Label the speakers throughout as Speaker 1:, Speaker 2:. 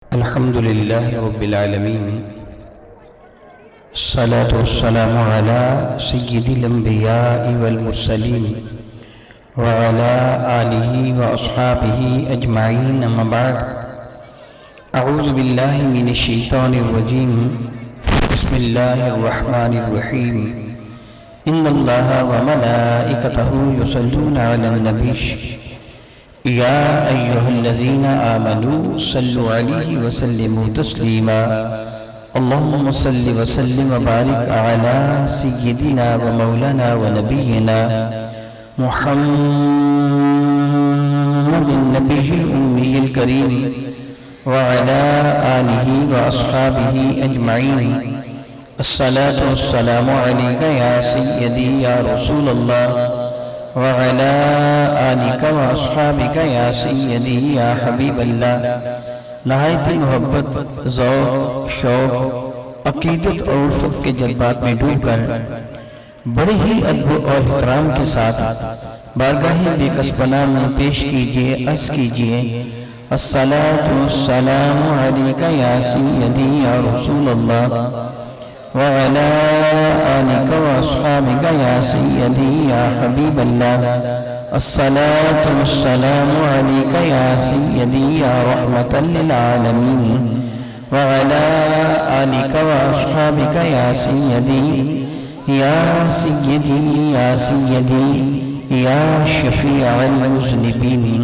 Speaker 1: الحمد لله رب العالمين، الصلاة والسلام على سيد الأنبياء والمرسلين وعلى آله وأصحابه أجمعين، أما بعد. أعوذ بالله من الشيطان الرجيم. بسم الله الرحمن الرحيم. إن الله وملائكته يصلون على النبي يا أيها الذين آمنوا صلوا عليه وسلموا تسليما. اللهم صل وسلم وبارك على سيدنا ومولانا ونبينا محمد النبي الأمي الكريم وعلى آله وأصحابه أجمعين. الصلاة والسلام عليك يا سيدي يا رسول الله وعلى آلك وأصحابك يا سيدي یا حبیب اللہ. نہایت محبت، ذوق، شوق، عقیدت اور الفت کے جذبات میں ڈوب کر بڑے ہی ادب اور احترام کے ساتھ بارگاہ بے کس پناہ میں پیش کیجئے، عرض کیجئے: الصلاة والسلام علیک یا سیدی یا رسول اللہ وعلى آلك وأصحابك يا سيدي يا حبيب الله. الصلاة والسلام عليك يا سيدي يا رحمة للعالمين وعلى آلك وأصحابك يا سيدي يا سيدي يا سيدي يا شفيع المذنبين.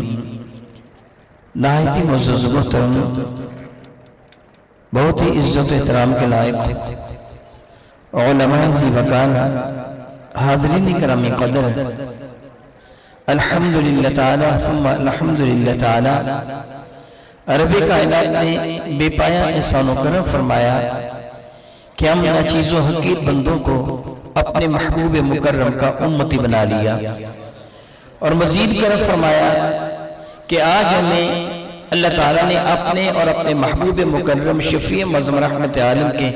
Speaker 1: نہایت معزز محترم، بہت ہی عزت و احترام کے لائق علماء ذی وقار، حاضرین کرامی قدر، الحمدللہ تعالی ثم الحمدللہ تعالی. رب کائنات نے بے پایا احسان و کرم فرمایا کہ ہم ناچیز و حقیر بندوں کو اپنے محبوب مکرم کا امتی بنا لیا، اور مزید کرم فرمایا کہ آج ہمیں اللہ تعالی نے اپنے اور اپنے محبوب مکرم شفیع معظم رحمت عالم کے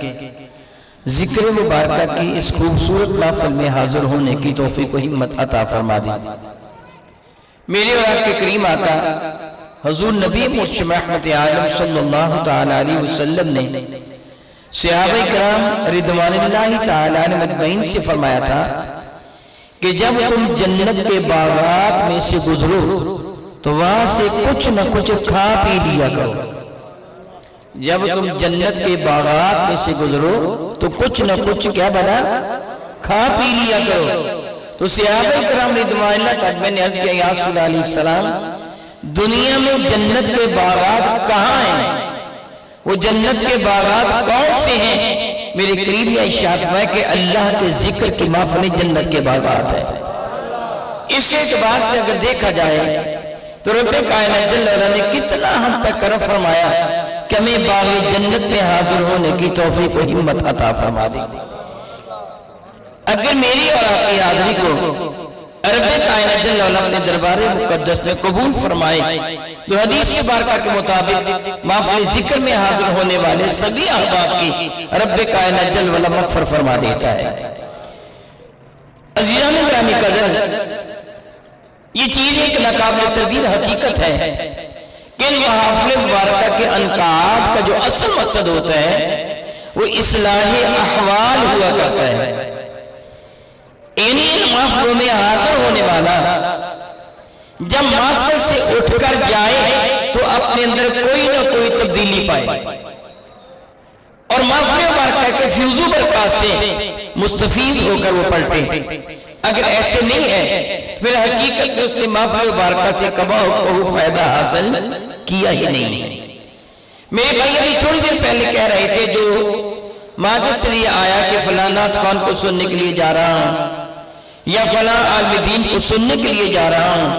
Speaker 1: ذکر مبارکہ کی اس خوبصورت محفل میں حاضر ہونے کی توفیق و ہمت عطا فرما دی. میرے اور آپ کے کریم آقا حضور نبی مرشد رحمت عالم صلی اللہ تعالی علیہ وسلم نے صحابہ کرام رضوان اللہ تعالی عنہم اجمعین سے فرمایا تھا کہ جب تم جنت کے باغات میں سے گزرو تو وہاں سے کچھ نہ کچھ کھا پی لیا کرو. جب تم جنت کے باغات میں سے گزرو تو کچھ نہ کچھ کیا بنا کھا پی لیا کرو. تو صحابہ کرام رضوان اللہ تعالی نے عرض کیا: یا رسول اللہ علیہ السلام، دنیا میں جنت کے باغات کہاں ہیں؟ وہ جنت کے باغات کون سے ہیں؟ میرے قریب یہ ارشاد ہے کہ اللہ کے ذکر کی محفل جنت کے باغات ہے. اس اعتبار سے اگر دیکھا جائے تو رب کائنات جل وعلا نے کتنا ہم پر کرم فرمایا کہ ہمیں باغ جنت میں حاضر ہونے کی توفیق و ہمت عطا فرما دی. اگر میری اور آپ کی حاضری کو رب کائنات جل وعلا اپنے دربار مقدس میں قبول فرمائے تو حدیث مبارکہ کے مطابق محفل ذکر میں حاضر ہونے والے سبھی احباب کی رب کائنات جل وعلا مغفر فرما دیتا ہے. عزیزان گرامی قدر، یہ چیز ایک ناقابل تردید حقیقت ہے کہ ان محافل مبارکہ کے انعقاد کا جو اصل مقصد ہوتا ہے وہ اصلاح احوال ہوا کرتا ہے. ان محفلوں میں حاضر ہونے والا جب محفل سے اٹھ کر جائے تو اپنے اندر کوئی نہ کوئی تبدیلی پائے اور محفل مبارکہ کے فیض و برکات سے مستفید ہو کر وہ پلٹے. اگر ایسے نہیں ہے پھر حقیقت میں اس نے محفل مبارکہ سے کبا کو فائدہ حاصل کیا ہی نہیں. میرے بھائی ابھی تھوڑی دیر پہلے کہہ رہے تھے جو معزز سے یہ آیا کہ فلاں نعت خوان کو سننے کے لیے جا رہا ہوں یا فلاں عالم دین کو سننے کے لیے جا رہا ہوں،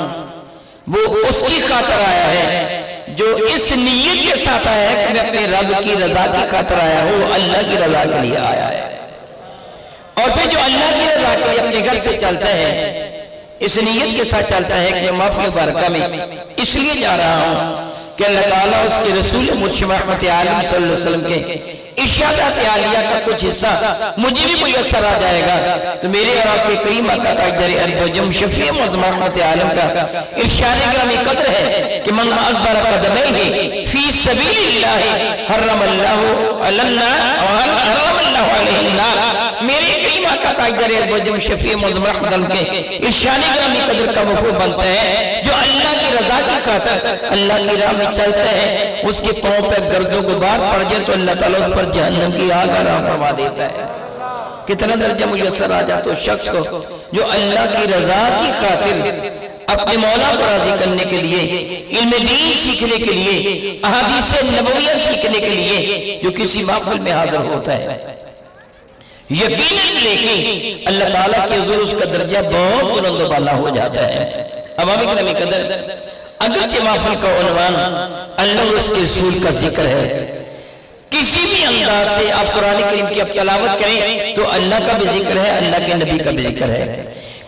Speaker 1: وہ اس کی خاطر آیا ہے جو اس نیت کے ساتھ آیا ہے کہ میں اپنے رب کی رضا کی خاطر آیا ہوں، وہ اللہ کی رضا کے لیے آیا ہے. اور پھر جو اللہ کی رضا کے لیے اپنے گھر سے چلتا ہے اس نیت کے ساتھ چلتا ہے کہ میں محفل مبارکہ میں اس لیے جا رہا ہوں کہ اللہ تعالیٰ اس کے رسول مرشد رحمت عالم صلی اللہ علیہ وسلم کے ارشادات عالیہ کا کچھ حصہ مجھے بھی میسر آ جائے گا تو میرے اور آپ کے کریم آقا تاجدار ارض و جم شفیع معظم رحمت عالم کا ارشاد گرامی قدر ہے کہ من اکبر قدمیہ فی سبیل اللہ حرم اللہ علیہ النار۔ میرے کریم آقا تاجدار ارض و جم شفیع معظم رحمت عالم کے ارشاد گرامی قدر کا مفہوم بنتا ہے جو اللہ کی رضا کی خاطر اللہ کی راہ میں چلتا ہے، اس کے پاؤں پہ گرد و غبار پڑ جائے تو اللہ تعالیٰ اس پر جہنم کی آگ حرام فرما دیتا ہے۔ کتنا درجہ میسر آ جاتا اس شخص کو جو اللہ کی رضا کی خاطر اپنے مولا کو راضی کرنے کے لیے، علم دین سیکھنے کے لیے، احادیث نبویہ سیکھنے کے لیے جو کسی محفل میں حاضر ہوتا ہے، یقیناً لیکن اللہ تعالیٰ کے حضور اس کا درجہ بہت بلند و بالا ہو جاتا ہے۔ عوامی کرام قدر، اگرچہ محفل کا عنوان اللہ اور اس کے رسول کا ذکر ہے، کسی بھی انداز سے آپ قرآن کریم کی اب تلاوت کریں تو اللہ کا بھی ذکر ہے، اللہ کے نبی کا بھی ذکر ہے۔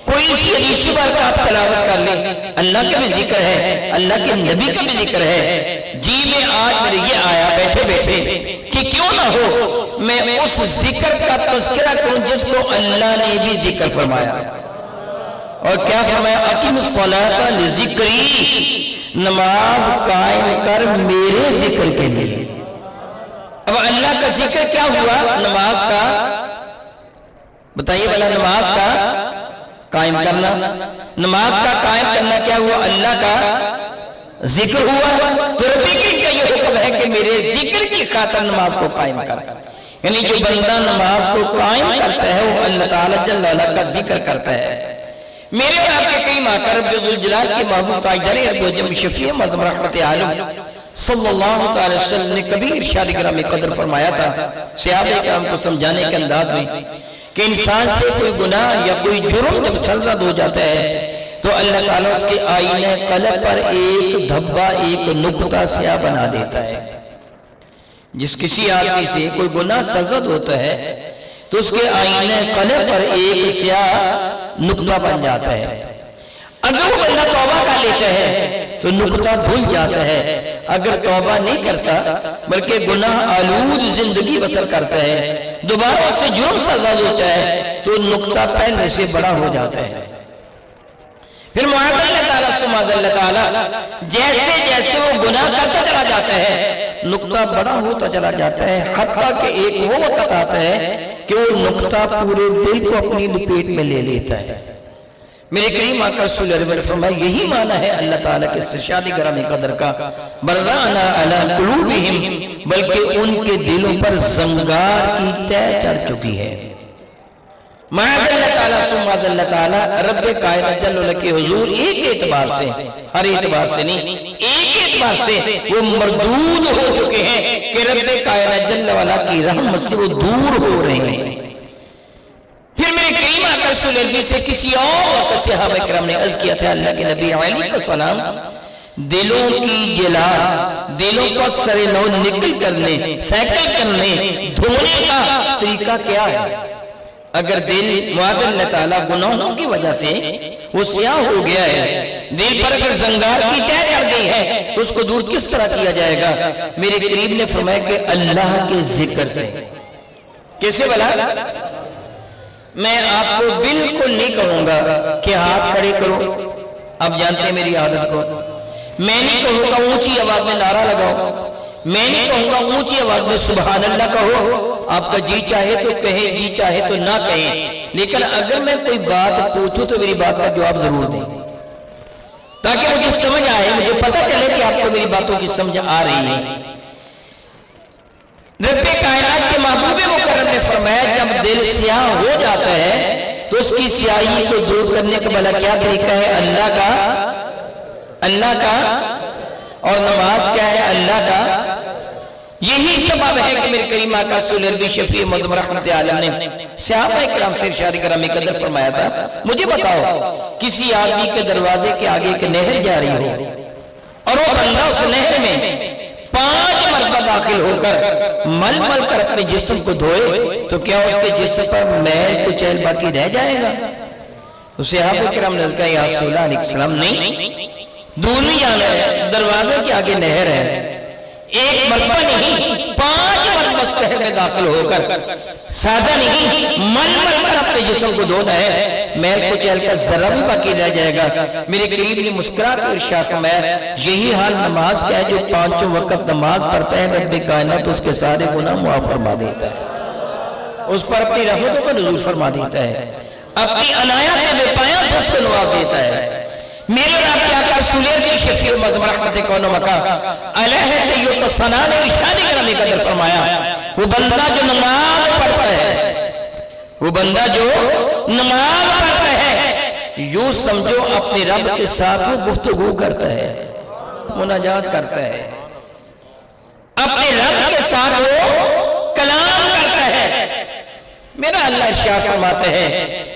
Speaker 1: کوئی سی حدیث پر کا آپ تلاوت کر لیں، اللہ کا بھی ذکر ہے، اللہ کے نبی کا بھی ذکر ہے۔ جی میں آج میرے یہ آیا بیٹھے بیٹھے کہ کیوں نہ ہو میں اس ذکر کا تذکرہ کروں جس کو اللہ نے بھی ذکر فرمایا، اور کیا فرمایا؟ اقیم الصلاۃ لذکری، نماز قائم کر میرے ذکر کے لیے۔ اب اللہ کا ذکر کیا ہوا؟ نماز کا، بتائیے بھلا، نماز کا قائم کرنا، نماز کا قائم کرنا کیا ہوا؟ اللہ کا ذکر ہوا۔ تو رب کریم کا یہ حکم ہے کہ میرے ذکر کی خاطر نماز کو قائم کر، یعنی جو بندہ نماز کو قائم کرتا ہے وہ اللہ تعالیٰ جل وعلا کا ذکر کرتا ہے۔ میرے اور آپ کے کریم آقا رب ذوالجلال کی محبوب تاجدار ارض و جم شفیع معظم رحمت عالم صلی اللہ علیہ وسلم نے کبھی ارشاد گرامی قدر فرمایا تھا صحابہ کرام کو سمجھانے کے انداز میں کہ انسان سے کوئی گناہ یا کوئی جرم جب سرزد ہو جاتا ہے تو اللہ تعالیٰ اس کے آئینہ قلب پر ایک دھبا، ایک نقطہ سیاہ بنا دیتا ہے۔ جس کسی آدمی سے کوئی گناہ سرزد ہوتا ہے تو اس کے آئینہ قلب پر ایک سیاہ نقطہ بن جاتا ہے۔ اگر وہ بندہ توبہ کر لیتا ہے تو نقطہ دھل جاتا ہے، اگر توبہ نہیں کرتا بلکہ گناہ آلود زندگی بسر کرتا ہے، دوبارہ اس سے جرم سزا ہوتا ہے تو نقطہ پہلے سے بڑا ہو جاتا ہے۔ پھر معاذ اللہ تعالیٰ سماذ اللہ تعالیٰ جیسے جیسے وہ گناہ کرتا چلا جاتا ہے نقطہ بڑا ہوتا چلا جاتا ہے، حتیٰ کہ ایک وہ وقت آتا ہے کہ وہ نقطہ پورے دل کو اپنی لپیٹ میں لے لیتا ہے۔ میرے کریم آقا رسول اللہ علیہ وسلم فرمایا یہی معنی ہے اللہ تعالیٰ کے ارشاد گرامی قدر کا، برَّأْنَا عَلَىٰ قُلُوبِهِمْ، بلکہ ان کے دلوں پر زنگار کی تہ چڑھ چکی ہے۔ معاذ اللہ تعالیٰ سماذ اللہ تعالیٰ رب کائنات جل وعلا کے حضور ایک اعتبار سے، ہر اعتبار سے نہیں، ایک اعتبار سے وہ مردود ہو چکے ہیں کہ رب کائنات جل وعلا کی رحمت سے وہ دور ہو رہے ہیں۔ پھر میرے کریم آقا رسول اللہ سے کسی اور وقت صحابہ کرام نے عرض کیا تھا اللہ کے نبی علیہ السلام دلوں کی جلا، دلوں کو سر نو نکل کرنے، سیکل کرنے، دھونے کا طریقہ کیا ہے؟ اگر دل معاذ اللہ تعالیٰ گناہوں کی وجہ سے وہ سیاہ ہو گیا ہے، دل پر اگر زنگار کی تہ چڑھ گئی ہے تو اس کو دور کس طرح کیا جائے گا؟ میرے قریب نے فرمایا کہ اللہ کے ذکر سے۔ کیسے بلا؟ میں آپ کو بالکل نہیں کہوں گا کہ ہاتھ کھڑے کرو، آپ جانتے ہیں میری عادت کو، میں نہیں کہوں گا اونچی آواز میں نعرہ لگاؤ، میں نہیں کہوں گا اونچی آواز میں سبحان اللہ کہو، آپ کا جی چاہے تو کہیں، جی چاہے تو نہ کہیں، لیکن اگر میں کوئی بات پوچھوں تو میری بات کا جواب ضرور دیں تاکہ مجھے سمجھ آئے، مجھے پتہ چلے کہ آپ کو میری باتوں کی سمجھ آ رہی ہے۔ رب کائنات کے محبوب مکرم نے فرمایا جب دل سیاہ ہو جاتا ہے تو اس کی سیاہی کو دور کرنے کا بھلا کیا طریقہ ہے؟ اللہ کا، اور نماز کیا ہے؟ اللہ کا۔ یہی سبب ہے کہ میرے کریم آقا رسول اللہ شفیع معظم رحمت عالم نے صحابہ کرام سے ارشاد گرامی قدر فرمایا تھا مجھے بتاؤ کسی آدمی کے دروازے کے آگے ایک نہر جاری ہو اور وہ بندہ اس نہر میں 5 مرتبہ داخل ہو کر مل مل کر اپنے جسم کو دھوئے تو کیا اس کے جسم پر میل کچیل باقی رہ جائے گا؟ تو صحابہ کرام نے کہا یا رسول اللہ علیہ السلام نہیں، دور نہیں جانا ہے، دروازے کے آگے نہر ہے، ایک مرتبہ نہیں 5 مرتبہ مستحب میں داخل ہو کر سادہ نہیں مل مل کر اپنے جسم کو دھونا ہے، میل کو چہل کا ذرا بھی باقی رہ جائے گا۔ میرے قریب نے مسکرا کے ارشاد فرمایا یہی حال نماز کا ہے، جو پانچوں وقت نماز پڑھتا ہے رب کائنات اس کے سارے گناہ معاف فرما دیتا ہے، اس پر اپنی رحمتوں کا نزول فرما دیتا ہے، اپنی عنایات بے پایاں سے اس کو نواز دیتا ہے۔ میرے اور آپ کے آقا سلیر کی شفیع مدم رحمت کون و مکا علیہ تیوت السنان ارشاد کرمی قدر فرمایا وہ بندہ جو نماز پڑھتا ہے، وہ بندہ جو نماز پڑھتا ہے، یوں سمجھو اپنے رب کے ساتھ وہ گفتگو کرتا ہے، مناجات کرتا ہے، اپنے رب کے ساتھ وہ کلام کرتا ہے۔ میرا اللہ ارشاد فرماتا ہے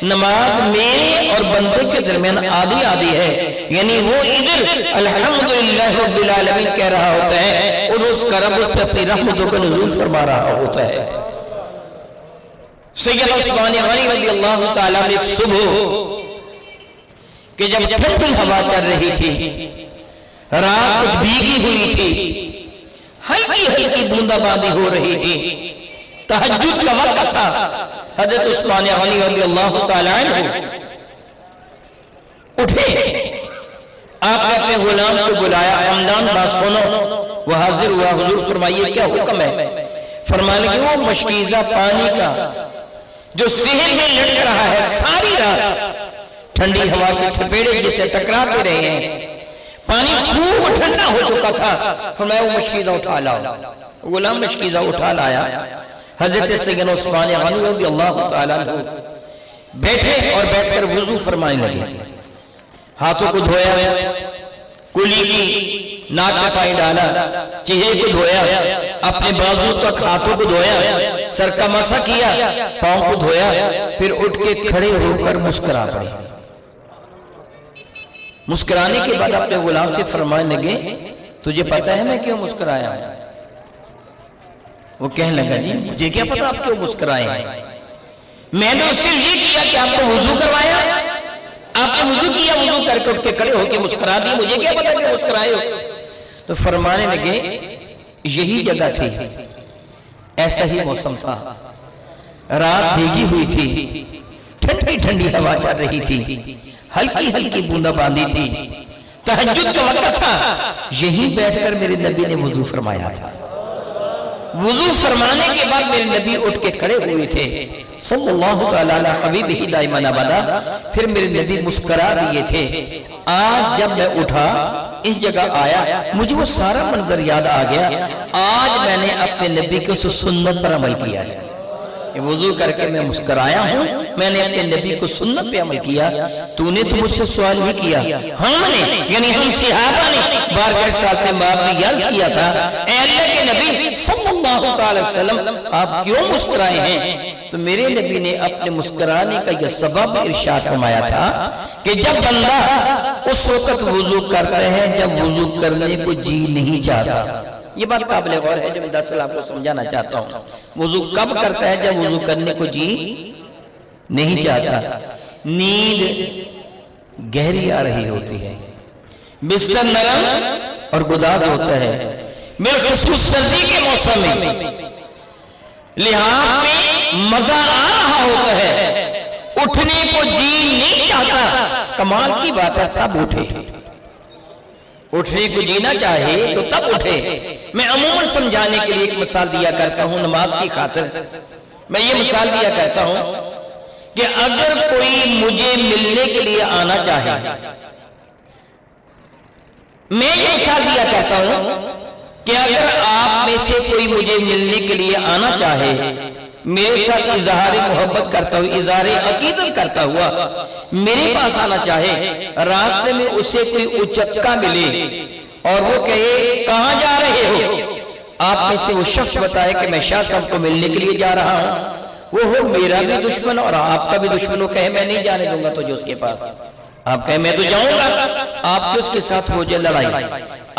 Speaker 1: نماز میرے اور بندے کے درمیان آدھی آدھی ہے، یعنی وہ ادھر الحمدللہ رب العالمین کہہ رہا ہوتا ہے اور اس کا رب اس پہ اپنی رحمتوں کا نزول فرما رہا ہوتا ہے۔ سیدنا عثمان غنی رضی اللہ تعالیٰ نے ایک صبح کہ جب ٹھنڈی ہوا چل رہی تھی، رات کچھ بھیگی ہوئی تھی، ہلکی ہلکی بوندا باندی ہو رہی تھی، تہجد کا وقت تھا، حضرت عثمان غنی رضی اللہ تعالیٰ عنہ اٹھے، آپ نے اپنے غلام کو بلایا، حمدان بات سنو، وہ حاضر ہوا، حضور فرمائیے کیا حکم ہے؟ فرمانے کہ وہ مشکیزہ پانی کا جو صحن میں لڑک رہا ہے ساری رات، ٹھنڈی ہوا کے تھپیڑے جسے ٹکراتے رہے ہیں، پانی خوب ٹھنڈا ہو چکا تھا، فرمایا وہ مشکیزہ اٹھا لاؤ، غلام مشکیزہ اٹھا لایا، حضرت سیدنا عثمان غنی رضی اللہ تعالیٰ عنہ بیٹھے اور بیٹھ کر وضو فرمانے لگے، ہاتھوں کو دھویا، کلی کی ناک میں پانی ڈالا، چہرے کو دھویا، اپنے بازو تک ہاتھوں کو دھویا، سر کا مسح کیا، پاؤں کو دھویا، پھر اٹھ کے کھڑے ہو کر مسکرا پڑے۔ مسکرانے کے بعد اپنے غلام سے فرمانے لگے تجھے پتہ ہے میں کیوں مسکرایا ہوں؟ وہ کہنے لگا جی مجھے کیا پتہ آپ کیوں مسکرائے ہیں، میں نے اس سے یہ کیا کہ آپ کو وضو کروایا، آپ نے وضو کیا، وضو کر کے اٹھ کے کھڑے ہو کے مسکرا دی، مجھے کیا پتہ کہ مسکرائے ہو؟ تو فرمانے لگے یہی جگہ تھی، ایسا ہی موسم تھا، رات بھیگی ہوئی تھی، ٹھنڈی ٹھنڈی ہوا چل رہی تھی، ہلکی ہلکی بوندا باندی تھی، تہجد کا وقت تھا، یہیں بیٹھ کر میرے نبی نے وضو فرمایا تھا۔ وضو فرمانے کے بعد میرے نبی اٹھ کے کھڑے ہوئے تھے صلی اللہ تعالیٰ علیہ حبیبہ دائما ابدا، پھر میرے نبی مسکرا دیے تھے۔ آج جب میں اٹھا اس جگہ آیا مجھے وہ سارا منظر یاد آ گیا، آج میں نے اپنے نبی کے سنت پر عمل کیا ہے، وضو کر کے میں مسکرایا ہوں، میں نے اپنے نبی کو سنت پہ عمل کیا۔ تو نے تو مجھ سے سوال ہی کیا، ہم نے یعنی ہم صحابہ نے بارگاہ ساتھ میں باپ نے عرض کیا تھا اے اللہ کے نبی صلی اللہ علیہ وسلم آپ کیوں مسکرائے ہیں؟ تو میرے نبی نے اپنے مسکرانے کا یہ سبب ارشاد فرمایا تھا کہ جب بندہ اس وقت وضو کرتا ہے جب وضو کرنے کو جی نہیں چاہتا، یہ بات قابل غور ہے جو میں دراصل آپ کو سمجھانا چاہتا ہوں، وضو کب کرتا ہے جب وضو کرنے کو جی نہیں چاہتا، نیند گہری آ رہی ہوتی ہے، بستر نرم اور گداز ہوتا ہے، بالخصوص سردی کے موسم میں لحاظ میں مزہ آ رہا ہوتا ہے، اٹھنے کو جی نہیں چاہتا، کمال کی بات ہے تب اٹھے، اٹھنے کو جینا چاہے تو تب اٹھے۔ میں عموماً سمجھانے کے لیے ایک مثال دیا کرتا ہوں نماز کی خاطر، میں یہ مثال دیا کرتا ہوں کہ اگر کوئی مجھے ملنے کے لیے آنا چاہے، میں یہ مثال دیا کرتا ہوں کہ اگر آپ میں سے کوئی مجھے ملنے کے لیے آنا چاہے، میرے ساتھ اظہار محبت کرتا ہوا، اظہار عقیدت کرتا ہوا میرے پاس آنا چاہے، راستے میں اسے کوئی اچکا ملے اور وہ کہے کہاں جا رہے ہو، آپ میں سے وہ شخص بتائے کہ میں شاہ صاحب کو ملنے کے لیے جا رہا ہوں، وہ ہو میرا بھی دشمن اور آپ کا بھی دشمن، وہ کہے میں نہیں جانے دوں گا تجھے اس کے پاس، آپ کہے میں تو جاؤں گا، آپ کے اس کے ساتھ ہو جائے لڑائی،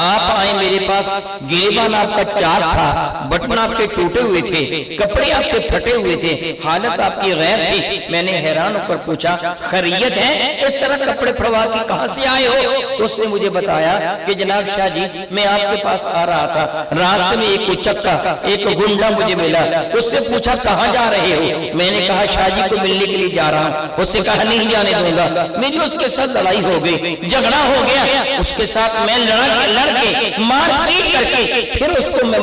Speaker 1: آپ آئے میرے پاس، گریبان آپ کا چار تھا، بٹن آپ کے ٹوٹے ہوئے تھے، کپڑے آپ کے پھٹے ہوئے تھے، حالت آپ کی غیر تھی۔ میں نے حیران ہو کر پوچھا خیریت ہے؟ اس طرح کپڑے پھڑوا کے کہاں سے آئے ہو؟ اس نے مجھے بتایا کہ جناب شاہ جی میں آپ کے پاس آ رہا تھا، راستے میں ایک اچکا ایک گنڈا مجھے ملا، اس سے پوچھا کہاں جا رہے ہو؟ میں نے کہا شاہ جی کو ملنے کے لیے جا رہا ہوں۔ اس سے کہا نہیں جانے دوں گا۔ میری اس کے ساتھ لڑائی ہو گئی، جھگڑا ہو گیا، اس کے ساتھ میں لڑ کے مار پیٹ کر کے پھر اس کو میں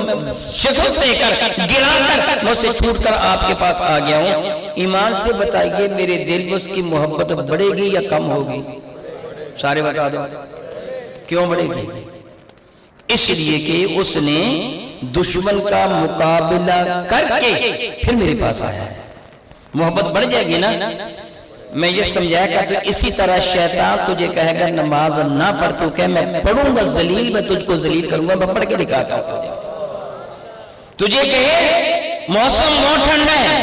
Speaker 1: شکست دے کر گرا کر مجھ سے چھوٹ کر آپ کے پاس آ گیا ہوں۔ ایمان سے بتائیے میرے دل میں اس کی محبت بڑھے گی یا کم ہوگی؟ سارے بتا دو کیوں بڑھے گی؟ اس لیے کہ اس نے دشمن کا مقابلہ کر کے پھر میرے پاس آیا ہے۔ محبت بڑھ جائے گی نا۔ میں یہ سمجھایا کہ تو اسی طرح شیطان تجھے کہے گا نماز نہ پڑھ، تو کہ میں پڑھوں گا ذلیل، میں تجھ کو ذلیل کروں گا، میں پڑھ کے دکھاتا ہوں تجھے کہے موسم بہت ٹھنڈا ہے،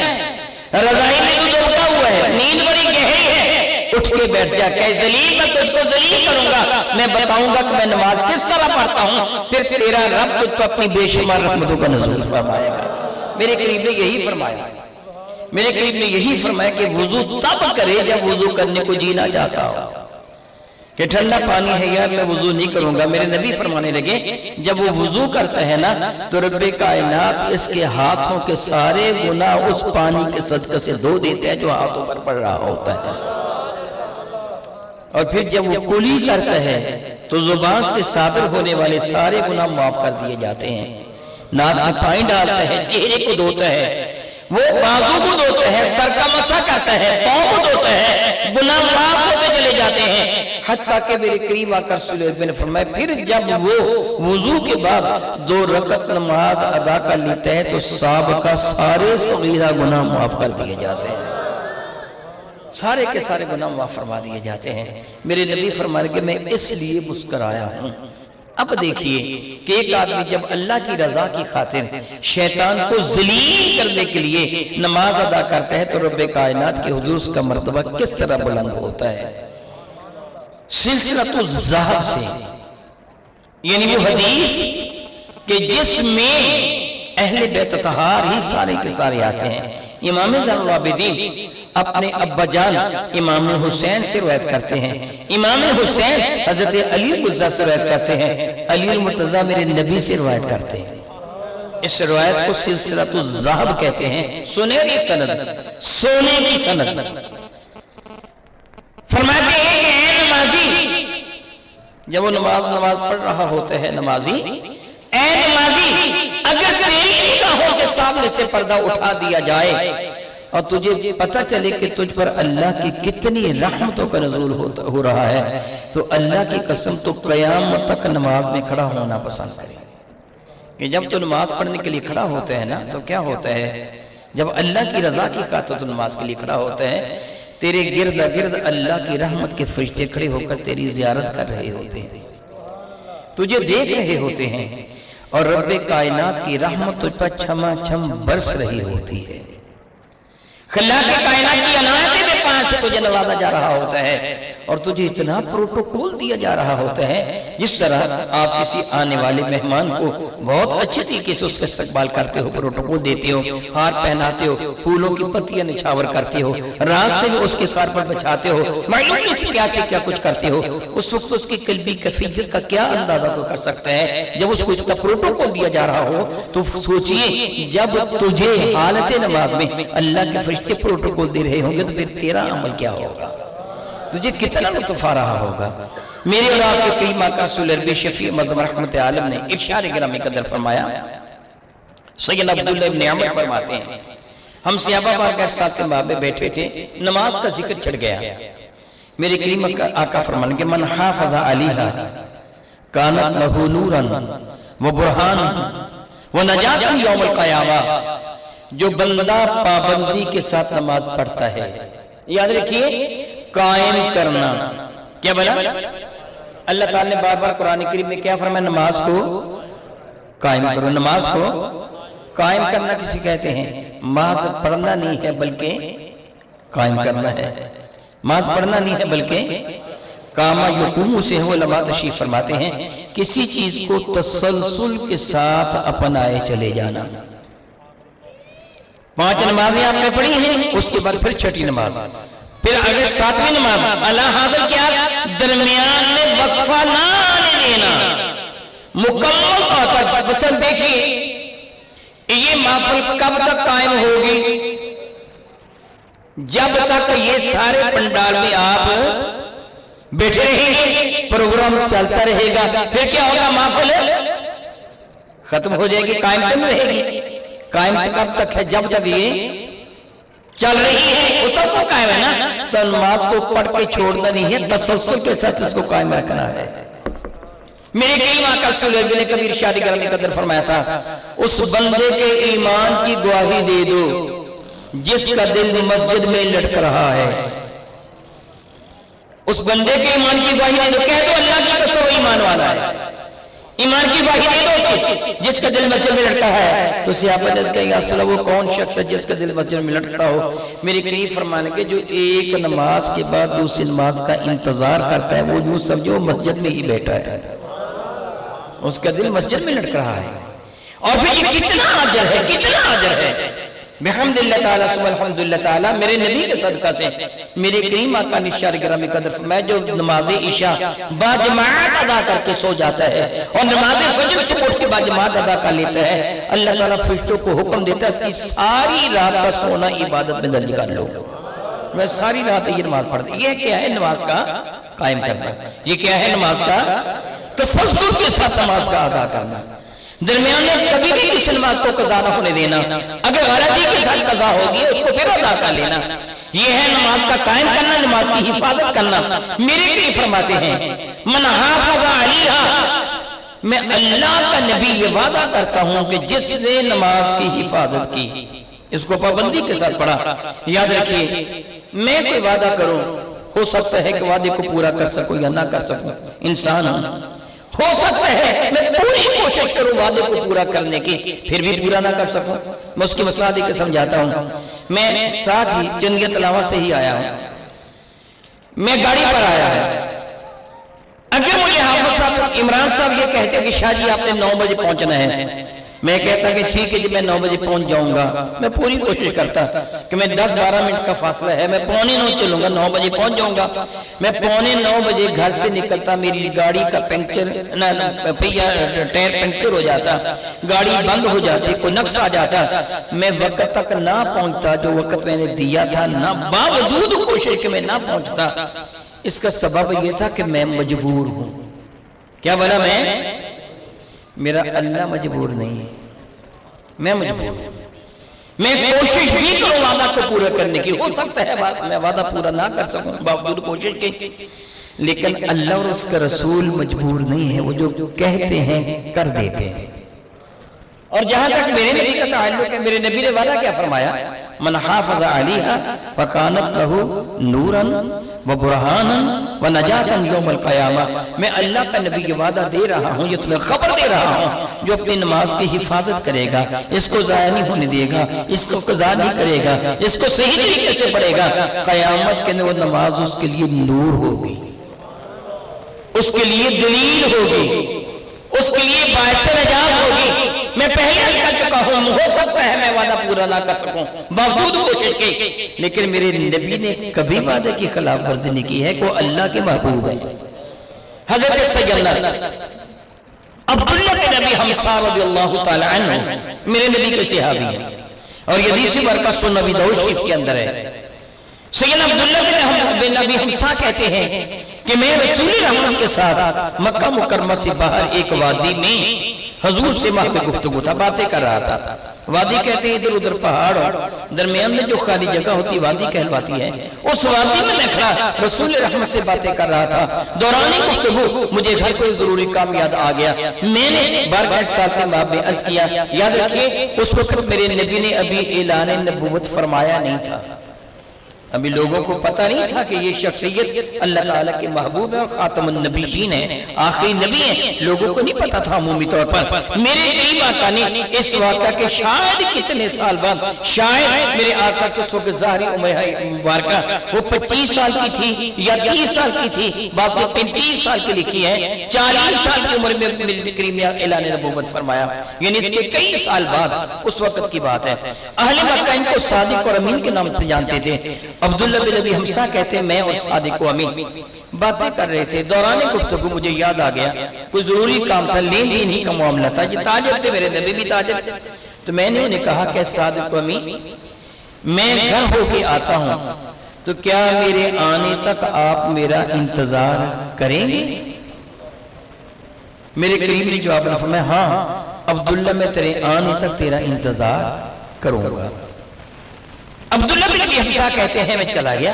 Speaker 1: رضائی میں تجھے اٹھا ہوا ہے، نیند بڑی گہری ہے، اٹھ کے بیٹھ جا، کہ ذلیل میں تجھ کو ذلیل کروں گا، میں بتاؤں گا کہ میں نماز کس طرح پڑھتا ہوں، پھر تیرا رب تجھ کو اپنی بے شمار رحمتوں کا نزول فرمائے گا۔ میرے قریب نے یہی فرمایا، میرے قریب نے یہی فرمایا کہ وضو تب کرے جب وضو کرنے کو جی نہ چاہتا ہو، کہ ٹھنڈا پانی ہے یار میں وضو نہیں کروں گا۔ میرے نبی فرمانے لگے جب وہ وضو کرتا ہے نا تو رب کائنات اس کے ہاتھوں کے سارے گناہ اس پانی کے صدقے سے دھو دیتے ہیں جو ہاتھوں پر پڑ رہا ہوتا ہے، اور پھر جب وہ کلی کرتا ہے تو زبان سے صادر ہونے والے سارے گناہ معاف کر دیے جاتے ہیں۔ ناک میں پانی ڈالتا ہے، چہرے کو دھوتا ہے، وہ بازو کو دھوتا ہے، سر کا مسح کرتا ہے، پاؤں کو دھوتا ہے، گناہ معاف ہوتے چلے جاتے ہیں، حتیٰ کہ میرے کریم آقا صلی اللہ علیہ وسلم نے فرمایا پھر جب وہ وضو کے بعد 2 رکعت نماز ادا کر لیتا ہے تو سابقہ سارے صغیرہ گناہ معاف کر دیے جاتے ہیں، سارے کے سارے گناہ معاف فرما دیے جاتے ہیں۔ میرے نبی فرمانے کہ میں اس لیے مسکرایا ہوں۔ اب دیکھیے کہ ایک آدمی جب اللہ کی رضا کی خاطر شیطان کو ذلیل کرنے کے لیے نماز ادا کرتا ہے تو رب کائنات کے حضور اس کا مرتبہ کس طرح بلند ہوتا ہے؟ سلسلۃ الذہب سے، یعنی وہ حدیث کہ جس میں اہل بیت طہار ہی سارے کے سارے آتے ہیں۔ امام زین العابدین اپنے ابا جان امام حسین سے روایت کرتے ہیں، امام حسین حضرت علی المرتضیٰ سے روایت کرتے ہیں، علی المرتضیٰ میرے نبی سے روایت کرتے ہیں۔ اس روایت کو سلسلۃ الذہب کہتے ہیں، سنہری سند، سونے کی سند۔ فرماتے ہیں کہ اے نمازی، جب وہ نماز پڑھ رہا ہوتا ہے نمازی، اے نمازی اگر تیری نگاہوں کے سامنے سے پردہ اٹھا دیا جائے اور تجھے پتہ چلے کہ تجھ پر اللہ کی کتنی رحمتوں کا نزول ہو رہا ہے تو اللہ کی قسم تو قیامت تک نماز میں کھڑا ہونا پسند کرے۔ کہ جب تو نماز پڑھنے کے لیے کھڑا ہوتا ہے نا تو کیا ہوتا ہے؟ جب اللہ کی رضا کی خاطر تو نماز کے لیے کھڑا ہوتا ہے، تیرے گرد گرد اللہ کی رحمت کے فرشتے کھڑے ہو کر تیری زیارت کر رہے ہوتے ہیں، تجھے دیکھ رہے ہوتے ہیں، اور رب کائنات کی رحمت تجھ پر چھما چھم برس رہی ہوتی ہے۔ اللہ کی کائنات کی عنایتیں میں پاس سے تجھے نوازا جا رہا ہوتا ہے اور تجھے اتنا پروٹوکول دیا جا رہا ہوتا ہے جس طرح آپ کسی آنے والے مہمان کو بہت اچھے طریقے سے اس کا استقبال کرتے ہو، پروٹوکول دیتے ہو، ہار پہناتے ہو، پھولوں کی پتیاں نچھاور کرتے ہو، رات سے بھی اس کے سر پر بچھاتے ہو، معلوم نہیں سے کیا کچھ کرتے ہو، اس وقت اس کی قلبی کیفیت کا کیا اندازہ تو کر سکتا ہے جب اس کو اتنا پروٹوکول دیا جا رہا ہو۔ تو سوچئے جب تجھے حالت نماز میں اللہ کے فرشتے پروٹوکول دے رہے ہوں گے تو پھر تیرا عمل کیا ہوگا، تجھے کتنا لطف آ رہا ہوگا۔ میرے اور آپ کے کریم آقا صلی اللہ علیہ وسلم شفیع مدم رحمت عالم نے ارشاد گرامی قدر فرمایا، سیدنا عبداللہ ابن عمر فرماتے ہیں ہم صحابہ پاک کے ساتھ میں بیٹھے تھے، نماز کا ذکر چڑھ گیا، میرے کریم آقا فرمانے کہ من حافظ علیہا کانت لہو نورا و برہان و نجات یوم القیامہ، جو بندہ پابندی کے ساتھ نماز پڑھتا ہے، یاد رکھیے قائم کرنا، کیا بنا؟ اللہ تعالیٰ نے بار بار قرآن کریم میں کیا فرمایا؟ نماز کو قائم کرو۔ نماز کو قائم کرنا کسی کہتے ہیں محض پڑھنا نہیں ہے بلکہ قائم کرنا ہے، محض پڑھنا نہیں ہے بلکہ کاما یقوم سے وہ علماء تشریف فرماتے ہیں کسی چیز کو تسلسل کے ساتھ اپنائے چلے جانا. 5 نمازیں آپ نے پڑھی ہیں، اس کے بعد پھر 6ٹھی نماز، پھر اگر 7ویں نماز اللہ حاضر کیا درمیان میں وقفہ نہ آنے دینا، مکمل طور پر. مثلا دیکھیے یہ محفل کب تک قائم ہوگی؟ جب تک یہ سارے پنڈال میں آپ بیٹھے رہیں گے، پروگرام چلتا رہے گا. پھر کیا ہوگا؟ محفل ختم ہو جائے گی، قائم کم رہے گی. قائم کب تک ہے؟ جب تک یہ چل رہی ہے اس تک کو قائم ہے نا. تو نماز کو پڑھ کے چھوڑنا نہیں ہے، تسلسل کے ساتھ اس کو قائم رکھنا ہے. میرے کریم آقا صلی اللہ علیہ کبھی ارشاد گرامی قدر فرمایا تھا اس بندے کے ایمان کی گواہی دے دو جس کا دل مسجد میں لٹک رہا ہے. اس بندے کے ایمان کی گواہی دے دو، کہہ دو اللہ کی قسم وہ ایمان والا ہے. ایمان کی گواہی دے دو اس کی جس کا دل مسجد میں لٹکا ہے. تو صحابہ نے کہا یا رسول اللہ وہ کون شخص ہے جس کا دل مسجد میں لٹکتا ہو؟ میرے کریم فرمانے کے جو ایک نماز کے بعد دوسری نماز کا انتظار کرتا ہے وہ جو سمجھو مسجد میں ہی بیٹھا ہے، اس کا دل مسجد میں لٹک رہا ہے. اور پھر یہ کتنا اجر ہے، کتنا اجر ہے. بحمدللہ تعالیٰ سبحان الحمدللہ تعالیٰ میرے نبی کے صدقہ سے میرے کریم آقا نے ارشاد گرامی قدر فرمایا جو نماز عشاء با جماعت ادا کر کے سو جاتا ہے اور نماز فجر سے اٹھ کے با جماعت ادا کر لیتا ہے، اللہ تعالیٰ فرشتوں کو حکم دیتا ہے اس کی ساری رات کا سونا عبادت میں درج کر لو. میں ساری رات یہ نماز پڑھتا. یہ کیا ہے؟ نماز کا قائم کرنا. یہ کیا ہے؟ نماز کا تسلسل کے ساتھ نماز کا ادا کرنا. درمیان میں کبھی بھی کسی نماز کو قضا نہ ہونے دینا. اگر غلطی کے ساتھ قضا ہوگی اس کو پھر ادا کر لینا. یہ ہے نماز کا قائم کرنا، نماز کی حفاظت کرنا. میرے لیے فرماتے ہیں من حافظ علیہا، میں اللہ کا نبی یہ وعدہ کرتا ہوں کہ جس نے نماز کی حفاظت کی، اس کو پابندی کے ساتھ پڑھا. یاد رکھیے میں کوئی وعدہ کروں، ہو سکتا ہے کہ وعدے کو پورا کر سکوں یا نہ کر سکوں، انسان ہوں. ہو سکتا ہے میں پوری کوشش کروں وعدے کو پورا کرنے کی پھر بھی پورا نہ کر سکوں. میں اس کی مثال دے کے سمجھاتا ہوں. میں ساتھ ہی چنگی تلاوت سے ہی آیا ہوں، میں گاڑی پر آیا ہے. اگر مجھے حافظ صاحب عمران صاحب یہ کہتے ہیں کہ شاہ جی آپ نے 9 بجے پہنچنا ہے، میں کہتا کہ ٹھیک ہے جی میں 9 بجے پہنچ جاؤں گا. میں پوری کوشش کرتا کہ میں 10-12 منٹ کا فاصلہ ہے، میں 8:45 چلوں گا، 9 بجے پہنچ جاؤں گا. میں 8:45 بجے گھر سے نکلتا، میری گاڑی کا پنکچر ٹائر پنکچر ہو جاتا، گاڑی بند ہو جاتی، کوئی نقص آ جاتا، میں وقت تک نہ پہنچتا جو وقت میں نے دیا تھا، نہ باوجود کوشش کہ میں نہ پہنچتا. اس کا سبب یہ تھا کہ میں مجبور ہوں. کیا بولا میں؟ میرا اللہ مجبور نہیں ہے، میں مجبور ہوں. میں کوشش بھی کروں وعدہ کو پورا کرنے کی. ہو سکتا ہے میں وعدہ پورا نہ کر سکوں باوجود کوشش کے، لیکن اللہ اور اس کا رسول مجبور نہیں ہے، وہ جو کہتے ہیں کر دیتے ہیں. اور جہاں تک میرے نبی کا تعلق ہے، میرے نبی نے وعدہ کیا فرمایا؟ من حافظ علیہا فکانت لہو نورا وبرہانا ونجاتا یوم القیامہ. میں اللہ کا نبی یہ وعدہ دے رہا ہوں، یہ تمہیں خبر دے رہا ہوں، جو اپنی نماز کی حفاظت کرے گا، اس کو ضائع نہیں ہونے دے گا، اس کو قضا نہیں کرے گا، اس کو صحیح طریقے سے پڑھے گا، قیامت کے وہ نماز اس کے لیے نور ہوگی، اس کے لیے دلیل ہوگی، اس کے لیے باعث نجات ہوگی. میں پہلے کر چکا ہوں، ہو سکتا ہے میں وعدہ پورا نہ کر سکوں باوجود کوشش کے، لیکن میرے نبی نے کبھی وعدے کی خلاف ورزی نہیں کی ہے. وہ اللہ کے محبوب ہے. حضرت سیدنا عبداللہ بن ابی حمزہ رضی اللہ تعالی عنہ میرے نبی کے صحابی ہیں، اور یہ حدیث برکت سنن ابی داؤد شریف کے اندر ہے. سیدنا عبداللہ بن ابی حمزہ کہتے ہیں کہ میں رسول رحمت کے ساتھ مکہ مکرمہ سے باہر ایک وادی میں حضور سے محو گفتگو تھا، باتیں کر رہا تھا. وادی کہتے ہیں ادھر ادھر پہاڑ اور درمیان میں جو خالی جگہ ہوتی وادی کہلواتی ہے. اس وادی میں کھڑا رسول رحمت سے باتیں کر رہا تھا. دوران گفتگو مجھے گھر کوئی ضروری کام یاد آ گیا. میں نے بارگاہ ساتھ ماں میں عرض کیا. یاد رکھیے اس وقت میرے نبی نے ابھی اعلان نبوت فرمایا نہیں تھا. ابھی لوگوں کو پتہ نہیں تھا کہ یہ شخصیت اللہ تعالیٰ کے محبوب ہے اور خاتم النبیین ہے، آخری نبی ہیں، لوگوں کو نہیں پتہ تھا عمومی طور پر۔ میرے قریب آقا نے اس واقعہ کے شاید کتنے سال بعد، شاید میرے آقا کے سو کے ظاہری عمر مبارکہ وہ 25 سال کی تھی یا 30 سال کی تھی، بعض نے 35 سال کی لکھی ہے، 40 سال کی عمر میں میرے کریم نے اعلان نبوت فرمایا، یعنی اس کے کئی سال بعد اس وقت کی بات ہے۔ اہل مکہ ان کو صادق اور امین کے نام سے جانتے تھے۔ عبداللہ بن ابی حمزہ کہتے ہیں میں اور صادق و امین باتیں کر رہے تھے، دوران گفتگو مجھے یاد آ گیا کوئی ضروری کام تھا، لین دین ہی کا معاملہ تھا، یہ تاجر تھے، میرے نبی بھی تاجر تھے، تو میں نے انہیں کہا کہ صادق و امین میں گھر ہو کے آتا ہوں تو کیا میرے آنے تک آپ میرا انتظار کریں گے؟ میرے قریب نے جواب میں فرمایا ہاں عبداللہ میں تیرے آنے تک تیرا انتظار کروں گا۔ عبداللہ بن ابی حمزہ کہتے ہیں میں چلا گیا،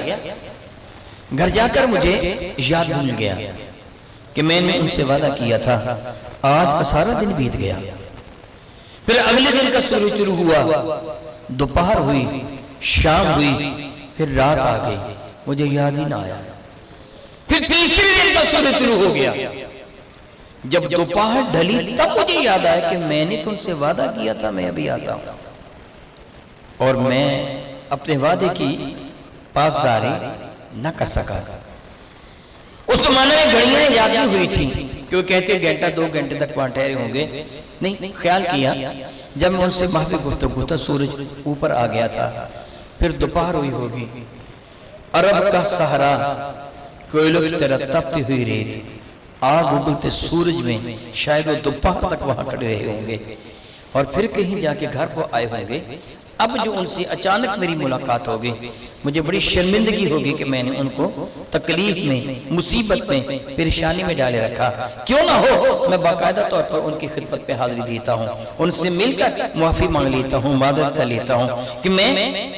Speaker 1: گھر جا کر مجھے یاد بھول گیا کہ میں نے ان سے وعدہ کیا تھا، آج کا سارا دن بیت گیا، پھر اگلے دن کا سورج شروع ہوا، دوپہر ہوئی، شام ہوئی، پھر رات آ گئی، مجھے یاد ہی نہ آیا، پھر تیسرے دن کا سورج شروع ہو گیا، جب دوپہر ڈھلی تب مجھے یاد آیا کہ میں نے تم سے وعدہ کیا تھا میں ابھی آتا ہوں، اور میں اپنے وعدے کی پاسداری نہ کر سکا۔ اس زمانے میں گھڑیاں ایجاد نہیں ہوئی تھی کہ وہ کہتے گھنٹہ 2 گھنٹے تک وہاں ٹھہرے ہوں گے، نہیں، خیال کیا جب میں ان سے محفی گفتگو تھا سورج اوپر آ گیا تھا، پھر دوپہر ہوئی ہوگی، عرب کا صحرا کوئلوں کی طرح تپتی ہوئی ریت، آگ اگلتے سورج میں شاید وہ دوپہر تک وہاں کھڑے رہے ہوں گے، اور پھر کہیں جا کے گھر کو آئے ہوں گے۔ اب جو ان سے اچانک میری ملاقات ہوگی، مجھے بڑی شرمندگی ہوگی کہ میں نے ان کو تکلیف میں، مصیبت میں، پریشانی میں ڈالے رکھا، کیوں نہ ہو میں باقاعدہ طور پر ان کی خدمت پہ حاضری دیتا ہوں، ان سے مل کر معافی مانگ لیتا ہوں، مدد کر لیتا ہوں کہ میں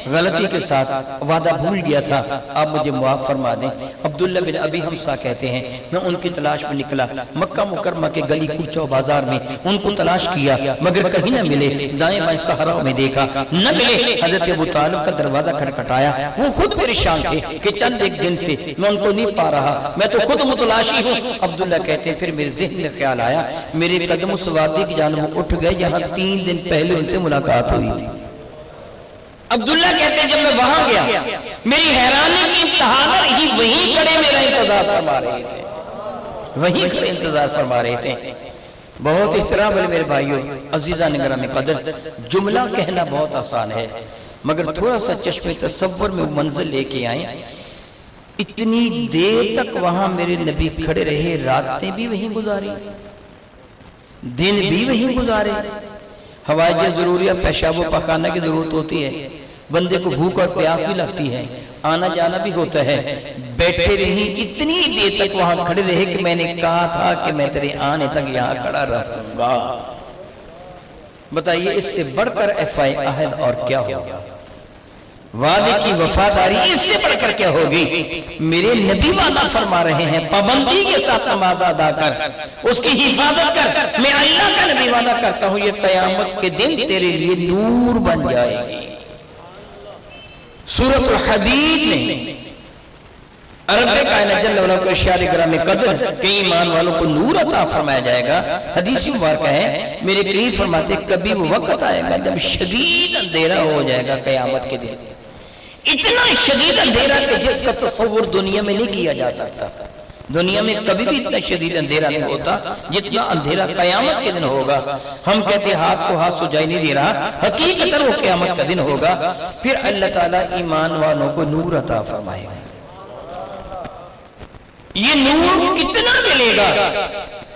Speaker 1: غلطی کے ساتھ وعدہ بھول گیا تھا، آپ مجھے معاف فرما دیں۔ عبداللہ بن ابی حمزہ کہتے ہیں میں ان کی تلاش میں نکلا، مکہ مکرمہ کے گلی کوچوں بازار میں ان کو تلاش کیا مگر کہیں نہ ملے، دائیں بائیں صحراؤں میں دیکھا نہ ملے۔ حضرت ابو طالب کا دروازہ کھٹکھٹایا، وہ خود پریشان تھے کہ چند ایک دن سے میں ان کو نہیں پا رہا، میں تو خود متلاشی ہوں۔ عبداللہ کہتے ہیں پھر میرے ذہن میں خیال آیا، میرے قدم اس وادی کی جانب اٹھ گئے جہاں 3 دن پہلے ان سے ملاقات ہوئی تھی۔ عبداللہ کہتے ہیں جب میں وہاں گیا میری حیرانی کی انتہا نہ رہی، وہیں کھڑے میرا انتظار فرما رہے تھے، وہیں کھڑے انتظار فرما رہے تھے۔ بہت احترام والے میرے بھائیوں، عزیزان گرامی قدر، جملہ کہنا بہت آسان ہے مگر تھوڑا سا چشم تصور میں منزل لے کے آئیں، اتنی دیر تک وہاں میرے نبی کھڑے رہے، راتیں بھی وہیں گزاری، دن بھی وہیں گزارے، حوائج ضروریہ پیشاب و پخانہ کی ضرورت ہوتی ہے، بندے کو بھوک اور پیاس بھی لگتی ہے، آنا جانا بھی ہوتا ہے، بیٹھے رہی اتنی دیر تک وہاں کھڑے رہے کہ میں نے کہا تھا کہ میں تیرے آنے تک یہاں کھڑا رہوں گا۔ بتائیے اس سے بڑھ کر ایفائے عہد اور کیا ہوگا؟ وعدے کی وفاداری اس سے بڑھ کر کیا ہوگی؟ میرے نبی وعدہ فرما رہے ہیں پابندی کے ساتھ نماز ادا کر، اس کی حفاظت کر، میں اللہ کا نبی وعدہ کرتا ہوں یہ قیامت کے دن تیرے لیے نور بن جائے گی۔ سورۃ الحدید میں رب کائنات جل وعلا کو ارشاد گرامی قدر کہ ایمان والوں کو نور عطا فرمایا جائے گا۔ حدیث مبارکہ ہے میرے قریب فرماتے کبھی وہ وقت آئے گا جب شدید اندھیرا ہو جائے گا قیامت کے دن، اتنا شدید اندھیرا کہ جس کا تصور دنیا میں نہیں کیا جا سکتا، دنیا میں کبھی بھی اتنا شدید اندھیرا نہیں ہوتا جتنا اندھیرا قیامت کے دن ہوگا۔ ہم کہتے ہاتھ کو ہاتھ سجائی نہیں دے رہا، حقیقتاً وہ قیامت کا دن ہوگا، پھر اللہ تعالیٰ ایمان والوں کو نور عطا فرمائے گا۔ یہ نور کتنا ملے گا؟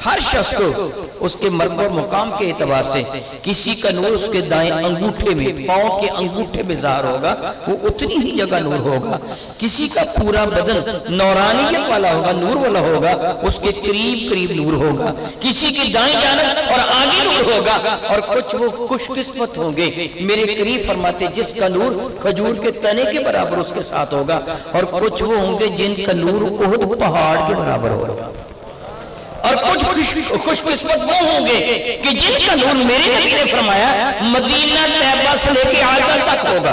Speaker 1: ہر شخص کو اس کے مرتبہ مقام کے اعتبار سے کسی کا نور اس کے دائیں انگوٹھے میں، پاؤں کے انگوٹھے میں ظاہر ہوگا، وہ اتنی ہی جگہ نور ہوگا۔ کسی کا پورا بدن نورانیت والا ہوگا، نور والا ہوگا، اس کے قریب قریب نور ہوگا، کسی کی دائیں جانب اور آگے نور ہوگا، اور کچھ وہ خوش قسمت ہوں گے میرے قریب فرماتے جس کا نور کھجور کے تنے کے برابر اس کے ساتھ ہوگا، اور کچھ وہ ہوں گے جن کا نور احد پہاڑ کے برابر ہوگا، اور کچھ خوش قسمت وہ ہوں گے کہ جن کا نور میرے نبی نے فرمایا مدینہ طیبہ سے لے کے عدن تک ہوگا۔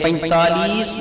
Speaker 1: 45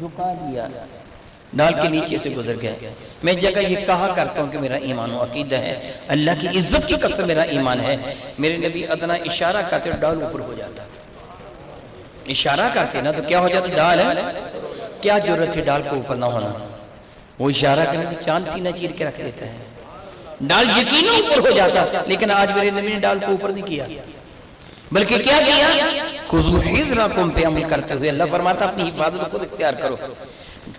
Speaker 1: جھکا دیا، ڈال کے نیچے سے گزر گیا۔ میں جگہ یہ کہا کرتا ہوں کہ میرا ایمان و عقیدہ ہے، اللہ کی عزت کی قسم میرا ایمان ہے، میرے نبی ادنا اشارہ کرتے ڈال اوپر ہو جاتا، اشارہ کرتے نا تو کیا ہو جاتا، ڈال ہے، کیا ضرورت ہے ڈال کو اوپر نہ ہونا، وہ اشارہ کرنے سے چاند سینہ چیر کے رکھ دیتا ہے، ڈال یقیناً اوپر ہو جاتا، لیکن آج میرے نبی نے ڈال کو اوپر نہیں کیا، بلکہ کیا کیا، خذوا حذرکم پہ عمل کرتے ہوئے اللہ فرماتا اپنی حفاظت خود اختیار کرو،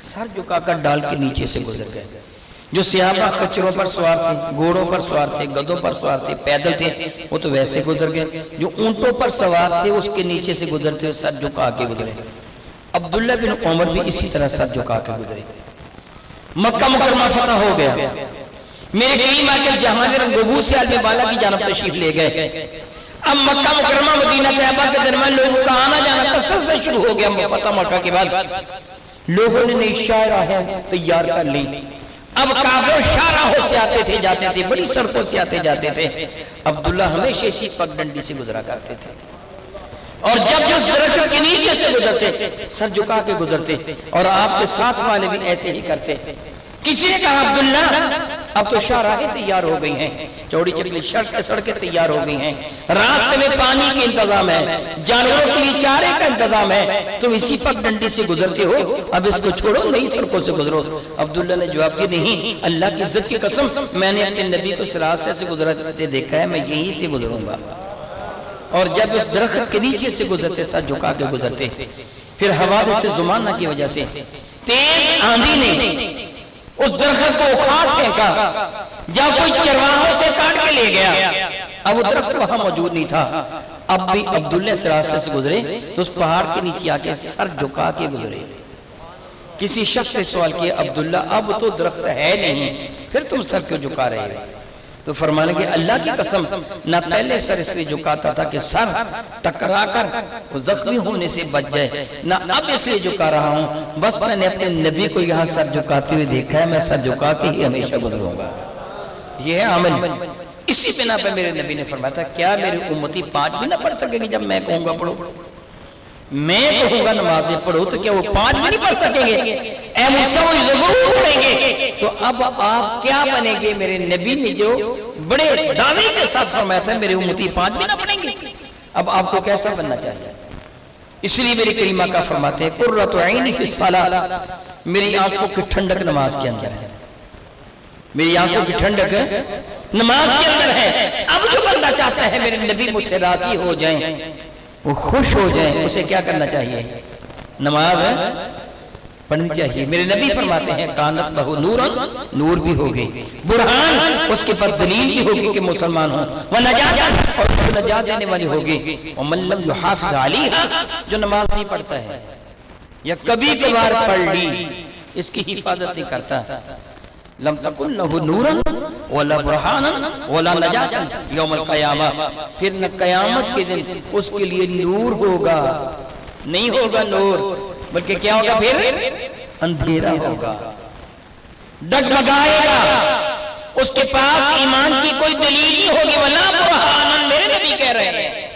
Speaker 1: سر جھکا کر ڈال کے نیچے سے گزر گئے۔ جو صحابہ خچروں پر سوار تھے، گھوڑوں پر سوار تھے، گدوں پر سوار تھے، پیدل تھے، وہ تو ویسے گزر گئے، جو اونٹوں پر سوار تھے اس کے نیچے سے گزرتے ہوئے سر جھکا کے گزرے۔ عبداللہ بن عمر بھی اسی طرح سر جھکا کے گزرے۔ مکہ مکرمہ فتح ہو گیا، میرے کریم آقا جہاں رنگبو سے عالم بالا کی جانب تشریف لے گئے۔ اب مکہ مکرمہ مدینہ طیبہ کے درمیان لوگوں کا آنا جانا کثرت سے شروع ہو گیا۔ فتح مکہ کے بعد لوگوں نے نئی شاہراہیں تیار کر لی، اب کافر شاہراہوں سے آتے تھے جاتے تھے، بڑی سڑکوں سے آتے جاتے تھے۔ عبداللہ ہمیشہ اسی پگڈنڈی سے گزرا کرتے تھے، اور جب جو اس درخت کے نیچے سے گزرتے سر جھکا کے گزرتے، اور آپ کے ساتھ والے بھی ایسے ہی کرتے۔ کسی نے کہا عبداللہ اب تو شاہراہیں تیار ہو گئی ہیں، چوڑی چپلی سڑکیں تیار ہو گئی ہیں، راستے میں پانی کے انتظام ہے، جانوروں کے لیے چارے کا انتظام ہے، تم اسی پگڈنڈی سے گزرتے ہو، اب اس کو چھوڑو نئی سڑکوں سے گزرو۔ عبداللہ نے جواب دیا نہیں، اللہ کی عزت کی قسم میں نے اپنے نبی کو اس راستے سے گزرتے دیکھا ہے، میں یہیں سے گزروں گا۔ اور جب اس درخت کے نیچے سے گزرتے سر جھکا کے گزرتے، پھر حوادث زمانہ کی وجہ سے تیز آندھی نے اس درخت کو اکھاڑ پھینکا، جب کوئی چرواہوں سے کاٹ کے لے گیا، اب وہ درخت وہاں موجود نہیں تھا۔ اب بھی عبداللہ اس راستے سے گزرے تو اس پہاڑ کے نیچے آ کے سر جھکا کے گزرے۔ کسی شخص سے سوال کیا عبداللہ اب تو درخت ہے نہیں، پھر تم سر کیوں جھکا رہے ہو؟ تو فرمانے کہ اللہ کی قسم نہ پہلے سر اس لیے جھکاتا تھا کہ سر ٹکرا کر زخمی ہونے سے بچ جائے، نہ اب اس لیے جھکا رہا ہوں، بس میں نے اپنے نبی کو یہاں سر جھکاتے ہوئے دیکھا ہے، میں سر جھکا کے ہی ہمیشہ گزروں گا۔ یہ ہے عمل۔ اسی بنا پہ میرے نبی نے فرمایا تھا کیا میری امتی 5 بھی نہ پڑھ سکے گی؟ جب میں کہوں گا پڑھو، میں کہوں گا نمازیں پڑھو، تو کیا وہ 5 بھی نہیں پڑھ سکیں گے؟ اے موسیٰ وہ ضرور پڑھیں گے۔ تو اب آپ کیا بنیں گے؟ میرے نبی نے جو بڑے دعوے کے ساتھ فرمایا تھا میرے امتی 5 بھی نہ پڑھیں گے، اب آپ کو کیسا بننا چاہیے؟ اس لیے میری کریمہ کا فرماتے ہیں قرۃ عینی فی الصلاۃ، میری آنکھوں کی ٹھنڈک نماز کے اندر ہے، میری آنکھوں کی ٹھنڈک نماز کے اندر ہے۔ اب جو بندہ چاہتا ہے میرے نبی مجھ سے راضی ہو جائیں، وہ خوش ہو جائیں، اسے کیا کرنا چاہیے؟ نماز پڑھنی چاہیے۔ میرے نبی فرماتے ہیں کانت لہو نورا، نور بھی ہوگی، برہان اس کے پر دلیل بھی ہوگی کہ مسلمان ہوں، ونجات اور نجات دینے والی ہوگی، ومن لم یحافظ علیہا جو نماز نہیں پڑھتا ہے یا کبھی کبھار پڑھ لی اس کی حفاظت نہیں کرتا، لم تکن لہو نورا ولا برہانا ولا نجات یوم القیامہ، پھر نہ قیامت کے دن اس کے لیے نور ہوگا، نہیں ہوگا نور، بلکہ کیا ہوگا؟ پھر اندھیرا ہوگا، ڈگمگائے گا، اس کے پاس ایمان کی کوئی دلیل نہیں ہوگی، ولا برہان، میرے نبی کہہ رہے ہیں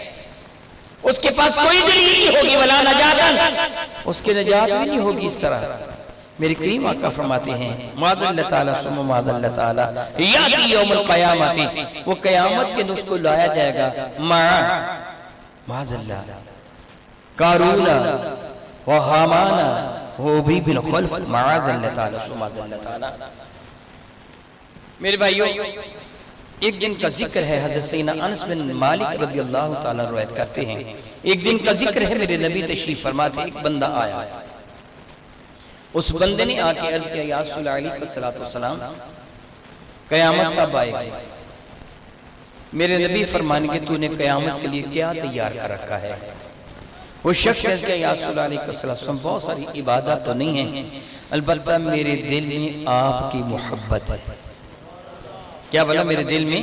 Speaker 1: اس کے پاس کوئی دلیل نہیں ہوگی، ولا نجات، اس کے نجات بھی نہیں ہوگی۔ اس طرح میرے کریم آقا فرماتے ہیں معاذ اللہ تعالیٰ ثم معاذ اللہ تعالیٰ یاتی یوم القیامت، وہ قیامت کے نسخ کو لایا جائے گا معاذ اللہ قارون و حامان و ابی بن خلف، معاذ اللہ تعالیٰ ثم معاذ اللہ تعالیٰ۔ میرے بھائیوں ایک دن کا ذکر ہے، حضرت سیدنا انس بن مالک رضی اللہ تعالیٰ روایت کرتے ہیں، ایک دن کا ذکر ہے میرے نبی تشریف فرماتے ایک بندہ آیا، اس بندے نے آ کے عرض کیا یا رسول اللہ علیہ السلام قیامت کب آئے گی؟ میرے نبی فرمانے کہ تو نے قیامت کے لیے کیا تیار کر رکھا ہے؟ وہ شخص عرض کیا یا رسول اللہ علیہ السلام بہت ساری عبادت تو نہیں ہیں، البتہ میرے دل میں آپ کی محبت ہے۔ کیا بولا؟ میرے دل میں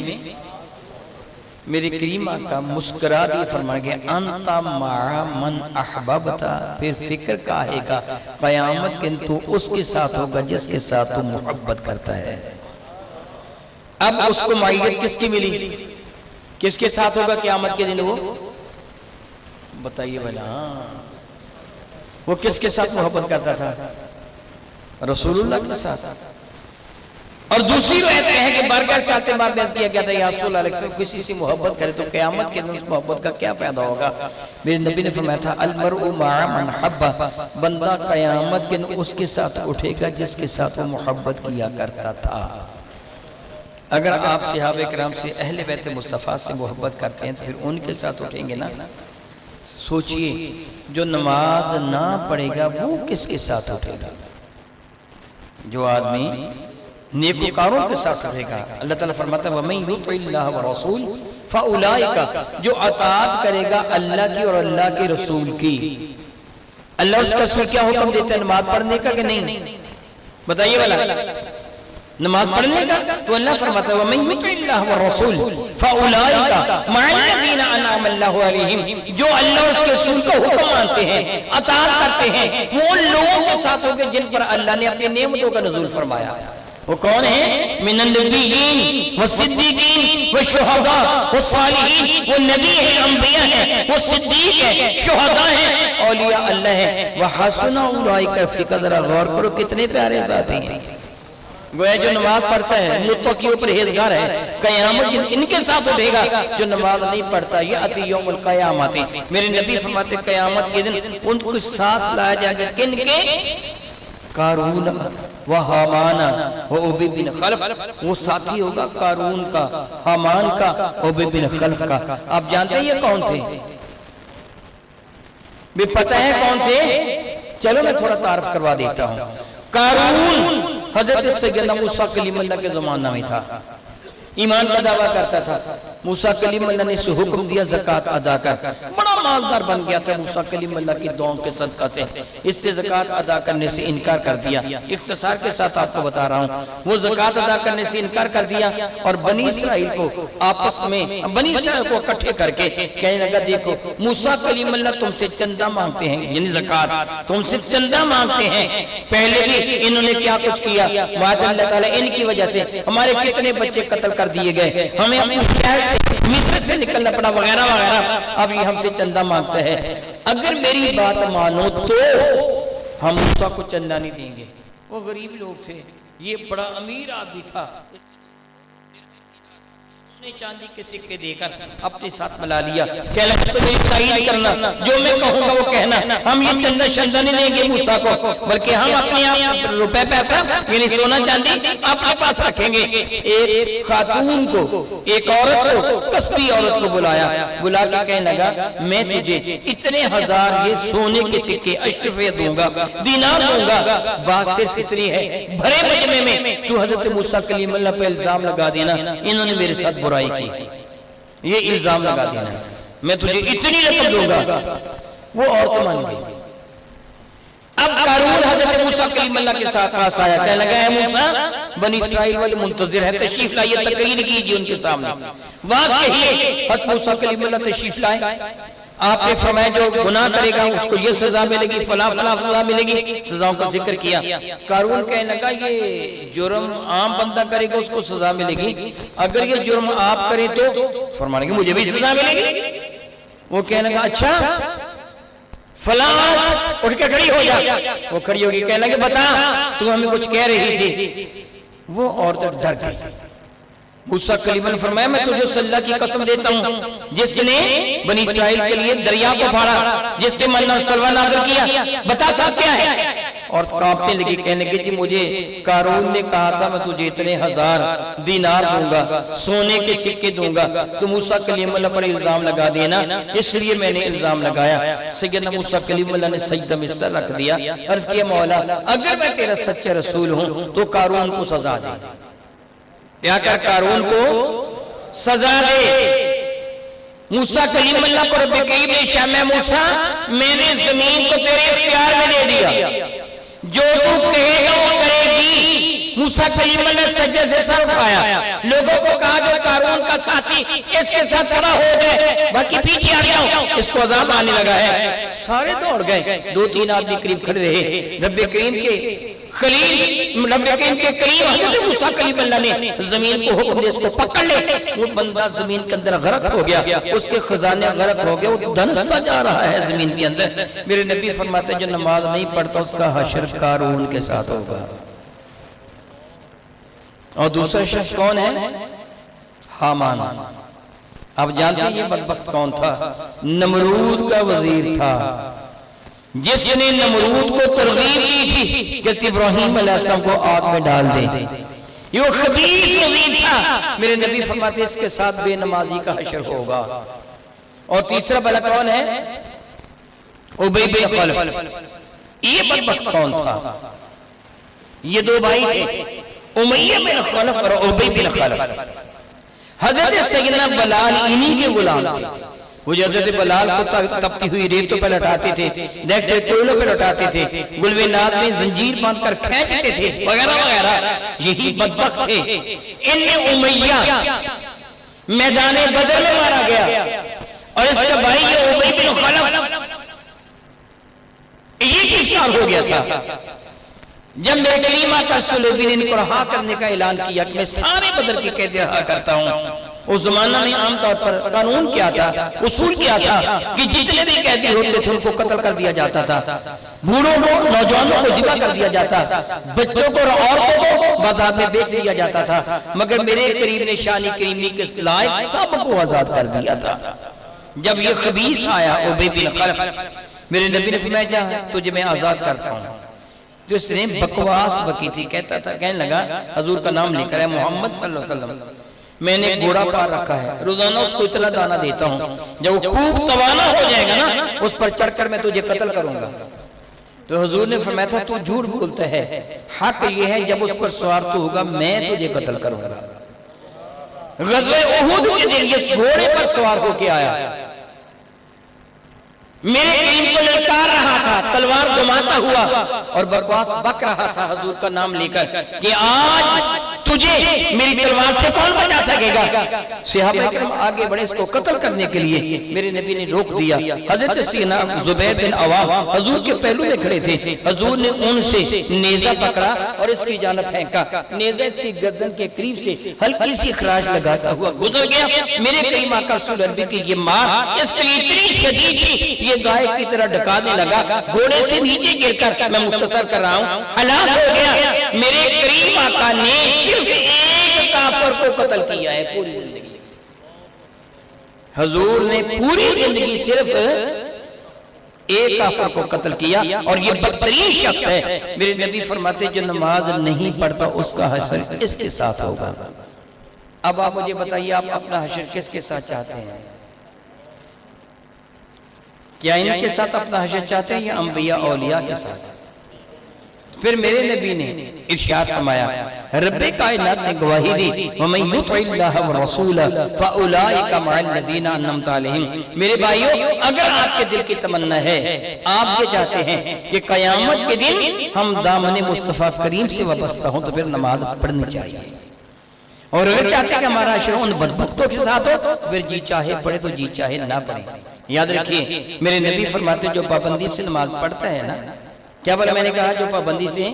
Speaker 1: میرے کریمہ کا مسکرا دی، فرمانے گے انتا مع من احببتا، پھر فکر کا ہے گا قیامت کے تو اس کے ساتھ ہوگا جس کے ساتھ تو محبت کرتا ہے۔ اب اس کو معیت کس کی ملی؟ کس کے ساتھ ہوگا قیامت کے دن؟ وہ بتائیے بھلا وہ کس کے ساتھ محبت کرتا تھا؟ رسول اللہ کے ساتھ. اور دوسری روایت ہے کہ بارگاہ ساتھ بار بیعت کیا گیا تھا یا رسول اللہ علیہ وسلم کسی سے محبت کرے تو قیامت کے دن اس محبت کا کیا پیدا ہوگا؟ میرے نبی نے فرمایا تھا المرء مع من حب، بندہ قیامت کے دن اس کے ساتھ اٹھے گا جس کے ساتھ وہ محبت کیا کرتا تھا. اگر آپ صحابہ کرام سے اہل بیت مصطفیٰ سے محبت کرتے ہیں تو پھر ان کے ساتھ اٹھیں گے نا. سوچئے جو نماز نہ پڑھے گا وہ کس کے ساتھ اٹھے گا؟ جو آدمی نیکوکاروں کے ساتھ اٹھے گا. اللہ تعالیٰ فرماتا ہے وَمَن يُطِعِ اللَّهَ وَرَسُولَهُ فَأُولَئِكَ، جو اطاعت کرے گا اللہ کی اور اللہ کے رسول کی. اللہ اس کا رسول کیا حکم دیتا ہے؟ نماز پڑھنے کا کہ نہیں؟ بتائیے والا نماز پڑھنے کا. تو اللہ فرماتا ہے وَمَن يُطِعِ اللَّهَ وَرَسُولَهُ فَأُولَئِكَ مَعَ الَّذِينَ أَنْعَمَ اللَّهُ عَلَيْهِمْ، جو اللہ اور اس کے رسول کا حکم مانتے ہیں، اطاعت کرتے ہیں، وہ ان لوگوں کے ساتھ ہوں گے جن پر اللہ نے اپنی نعمتوں کا نزول فرمایا. وہ کون ہیں؟ من النبیین والصدیقین والشہداء والصالحین. وہ نبی ہیں، انبیاء ہیں، وہ صدیق ہیں، شہداء ہیں، اولیاء اللہ ہیں. وحسن اولئک رفیقا. ذرا غور کرو کتنے پیارے ساتھی ہیں. گویا جو نماز پڑھتا ہے متقیوں پرہیزگار ہے، قیامت ان کے ساتھ اٹھے گا. جو نماز نہیں پڑھتا یأتی یوم القیامت، میرے نبی فرماتے قیامت کے دن ان کو ساتھ لایا جائے گا. کن کے؟ قارون و حامان و ابی بن خلف. وہ ساتھی ہوگا قارون کا، حامان کا، ابی بن خلف کا. آپ جانتے ہیں یہ کون تھے؟ بھی پتہ ہے کون تھے؟ چلو میں تھوڑا تعارف کروا دیتا ہوں. قارون حضرت سیدنا موسیٰ کلیم اللہ کے زمانہ میں تھا، ایمان کا دعویٰ کرتا تھا. موسیٰ کلیم اللہ نے اسے حکم دیا زکوٰۃ ادا کر. بڑا مالدار بن گیا تھا موسیٰ کلیم اللہ کی دعاؤں کے صدقہ سے. اس سے زکوٰۃ ادا کرنے سے انکار کر دیا. اختصار کے ساتھ آپ کو بتا رہا ہوں، وہ زکوٰۃ ادا کرنے سے انکار کر دیا اور بنی اسرائیل کو آپس میں بنی اسرائیل کو اکٹھے کر کے کہنے لگا دیکھو موسیٰ کلیم اللہ تم سے چندہ مانگتے ہیں، یعنی زکوٰۃ تم سے چندہ مانگتے ہیں. پہلے بھی انہوں نے کیا کچھ کیا، بعد اللہ تعالیٰ ان کی وجہ سے ہمارے کتنے بچے قتل کر دیے گئے، ہمیں اپنی مصر سے نکلنا پڑا وغیرہ وغیرہ. اب یہ ہم سے چندہ مانگتا ہے. اگر میری بات مانو تو ہم موسیٰ کو چندہ نہیں دیں گے. وہ غریب لوگ تھے، یہ بڑا امیر آدمی تھا. چاندی کے سکے دے کر اپنے ساتھ ملا لیا. کہہ لگا تو میری تائید کرنا، جو میں کہوں گا وہ کہنا. ہم یہ چندہ شندہ نہیں دیں گے موسیٰ کو، بلکہ ہم اپنے آپ روپے پیسہ یعنی سونا چاندی اپنے پاس رکھیں گے. ایک خاتون کو، ایک عورت کو، کسبی عورت کو بلا کے کہنے لگا میں تجھے اتنے ہزار یہ سونے کے سکے اشرفیہ دوں گا، دینار دوں گا. بات صرف اتنی ہے بھرے مجمع میں تو حضرت موسیٰ کلیم اللہ پہ الزام لگا دینا انہوں نے میرے ساتھ برائی کی، یہ الزام لگا دینا، میں تجھے اتنی رقم دوں گا. وہ عورت مان گئی. اب قارون حضرت موسیٰ کلیم اللہ کے ساتھ پاس آیا، کہنے لگا اے موسیٰ بنی اسرائیل والے منتظر ہیں، تشریف لائیے، تقریر کیجیے ان کے سامنے، واز کہیے. حضرت موسیٰ کلیم اللہ تشریف لائے. آپ نے فرمایا جو گناہ کرے گا اس کو یہ سزا ملے گی، فلاں فلاں سزا ملے گی، سزاؤں کا ذکر کیا. قارون کہنے لگا یہ جرم عام بندہ کرے گا اس کو سزا ملے گی، اگر یہ جرم آپ کریں تو فرمانے گے مجھے بھی سزا ملے گی. وہ کہنے لگا اچھا فلاں اٹھ کے کھڑی ہو جا. وہ کھڑی ہوگی، کہنے لگے بتا تو ہمیں کچھ کہہ رہی تھی. وہ عورت ڈر گئی. موسیٰ کلیم نے فرمایا میں تجھے اس اللہ کی قسم دیتا ہوں جس نے بنی اسرائیل کے لیے دریا کو پھاڑا، جس نے منہ اور سلوہ نازل کیا، بتا ساتھ کیا ہے. اور کانپنے لگی، کہنے لگی جی مجھے قارون نے کہا تھا میں تجھے اتنے ہزار دینار دوں گا، سونے کے سکے دوں گا. تو موسیٰ کلیم اللہ پر الزام لگا دینا، اس لیے میں نے الزام لگایا. سیدنا موسیٰ کلیم اللہ نے سجدہ میں سر رکھ دیا، عرض کیا مولا اگر میں تیرا سچا رسول ہوں تو قارون کو سزا دے. کیا کر قارون کو سزا دے. موسیٰ کلیم اللہ کو رب کریم نے شامع موسیٰ میں نے زمین کو تیرے اختیار میں دے دیا، جو تو کہے گا وہ کرے گی. موسیٰ کلیم اللہ نے سجدے سے سر اٹھایا، لوگوں کو کہا جو قارون کا ساتھی اس کے ساتھ کھڑا ہو گئے، باقی پیچھے آ جاؤ، اس کو عذاب آنے لگا ہے. سارے دوڑ گئے. 2-3 آدمی قریب کھڑے رہے. رب کریم کے خلیل رب کریم کے کلیم حضرت موسیٰ کلیم اللہ نے زمین کو حکم دے اس کو پکڑ لے، وہ بندہ زمین کے اندر غرق ہو گیا، اس کے خزانے غرق ہو گیا، وہ دھنستا جا رہا ہے زمین کے اندر۔ میرے نبی فرماتے ہیں جو نماز نہیں پڑھتا اس کا حشر قارون کے ساتھ ہوگا۔ اور دوسرا شخص کون ہے؟ حامان۔ آپ جانتے ہیں یہ بدبخت کون تھا؟ نمرود کا وزیر تھا، جس نے نمرود کو ترغیب دی تھی کہ ابراہیم علیہ السلام کو آگ میں ڈال دے۔ یہ وہ خبیث وزیر تھا۔ میرے نبی فرماتے ہیں اس کے ساتھ بے نمازی کا حشر ہوگا۔ اور تیسرا بلا کون ہے؟ ابی بن خلف۔ یہ بدبخت کون تھا؟ یہ دو بھائی تھے، امیہ بن خلف اور ابی بن خلف۔ حضرت سیدنا بلال انہی کے غلام تھے۔ وہ جو حضرت بلال کو تپتی ہوئی ریتوں پہ لٹاتے تھے، دیکھتے کوئلوں پہ لٹاتے تھے، گلوے ناد میں زنجیر باندھ کر کھینچتے تھے وغیرہ وغیرہ، یہی بدبخت تھے۔ انہیں امیہ میدان بدر میں مارا گیا، اور اس کا بھائی یہ ابی بن خلف یہ گرفتار ہو گیا تھا۔ جب میرے کریم آقا صلی اللہ علیہ وسلم نے ان کو رہا کرنے کا اعلان کیا کہ میں سارے بدر کی قید رہا کرتا ہوں، اس زمانہ میں عام طور پر قانون کیا تھا، اصول کیا تھا کہ جتنے بھی قیدی ہوتے تھے ان کو قتل کر دیا جاتا تھا، بوڑھوں کو نوجوانوں کو ذبح کر دیا جاتا، بچوں کو اور عورتوں کو بازار میں بیچ دیا جاتا تھا، مگر میرے کریم نے شان کریمی کے لائق سب کو آزاد کر دیا تھا۔ جب یہ خبیث آیا ابی بن خلف، میرے نبی نے فرمایا جا تجھے میں آزاد کرتا ہوں۔ تو اس نے بکواس بکی تھی، کہتا تھا، کہنے لگا حضور کا نام لے کر ہے محمد صلی اللہ علیہ وسلم، میں نے گھوڑا پار رکھا ہے، روزانہ اس کو اتنا دانہ دیتا ہوں، جب وہ خوب توانا ہو جائے گا نا اس پر چڑھ کر میں تجھے قتل کروں گا۔ تو حضور نے فرمایا تھا تو جھوٹ بولتا ہے، حق یہ ہے جب اس پر سوار تو ہوگا میں تجھے قتل کروں گا۔ غزوہ احد کے دن یہ گھوڑے پر سوار ہو کے آیا، میرے کریم کو للکار رہا تھا، تلوار گھماتا ہوا اور بکواس بک رہا تھا حضور کا نام لے کر کہ آج تجھے میری تلوار سے کون بچا سکے گا۔ صحابہ کرام آگے بڑھے اس کو قتل کرنے کے لیے، میرے نبی نے روک دیا۔ حضرت سیدنا زبیر بن عوام حضور کے پہلو میں کھڑے تھے، حضور نے ان سے نیزہ پکڑا اور اس کی جانب پھینکا، نیزہ اس کی گردن کے قریب سے ہلکی سی خراش لگاتا ہوا گزر گیا۔ میرے کریم آقا صلی اللہ علیہ وسلم کی یہ مار اس کے لیے اتنی شدید تھی، یہ گائے کی طرح ڈھکانے لگا، گھوڑے سے نیچے گر کر، میں مختصر کر رہا ہوں، ہلاک ہو گیا۔ میرے کریم آقا نے صرف ایک کافر کو قتل کیا ہے پوری زندگی۔ حضور نے پوری زندگی صرف ایک کافر کو قتل کیا، اور یہ بدترین شخص ہے۔ میرے نبی فرماتے جو نماز نہیں پڑھتا اس کا حشر اس کے ساتھ ہوگا۔ اب آپ مجھے بتائیے آپ اپنا حشر کس کے ساتھ چاہتے ہیں؟ کیا ان کے ساتھ اپنا حشر چاہتے ہیں یا انبیاء اولیاء کے ساتھ؟ پھر میرے نبی نے ارشاد فرمایا، رب کائنات نے گواہی دی، وَمَن يُطِعِ اللَّهَ وَرَسُولَهُ فَأُولَٰئِكَ مَعَ الَّذِينَ أَنْعَمْتَ عَلَيْهِمْ۔ میرے بھائیو، اگر آپ کے دل کی تمنا ہے، آپ یہ چاہتے ہیں کہ قیامت کے دن ہم دامن مصطفیٰ کریم سے وابستہ ہوں، تو پھر نماز پڑھنی چاہیے۔ اور اگر چاہتے ہیں کہ ہمارا حشر ان بدبختوں کے ساتھ ہو، پھر جی چاہے پڑھے تو جی چاہے نہ پڑھے۔ یاد رکھیے میرے نبی فرماتے جو پابندی سے نماز پڑھتا ہے نا، کیا بولا میں نے کہا جو پابندی سے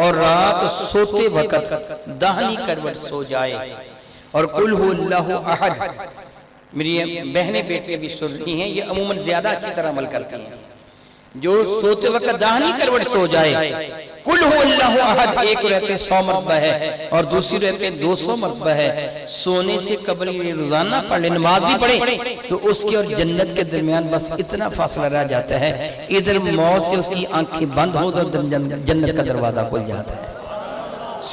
Speaker 1: اور رات سوتے وقت داہنی کروٹ سو جائے اور قل هو اللہ احد، میری بہنیں بیٹیاں بھی سن رہی ہیں، یہ عموماً زیادہ اچھی طرح عمل کرتی ہیں، جو سوتے وقت داہنی کروٹ سو جائے، قل هو اللہ احد ایک رہتے 100 مرتبہ ہے اور دوسری رہتے 200 مرتبہ ہے، سونے سے قبل یہ روزانہ پڑھ لے، نماز بھی پڑھے تو اس کے اور جنت کے درمیان بس اتنا فاصلہ رہ جاتا ہے، ادھر موت سے اس کی آنکھیں بند ہو تو جنت کا دروازہ کھل جاتا ہے۔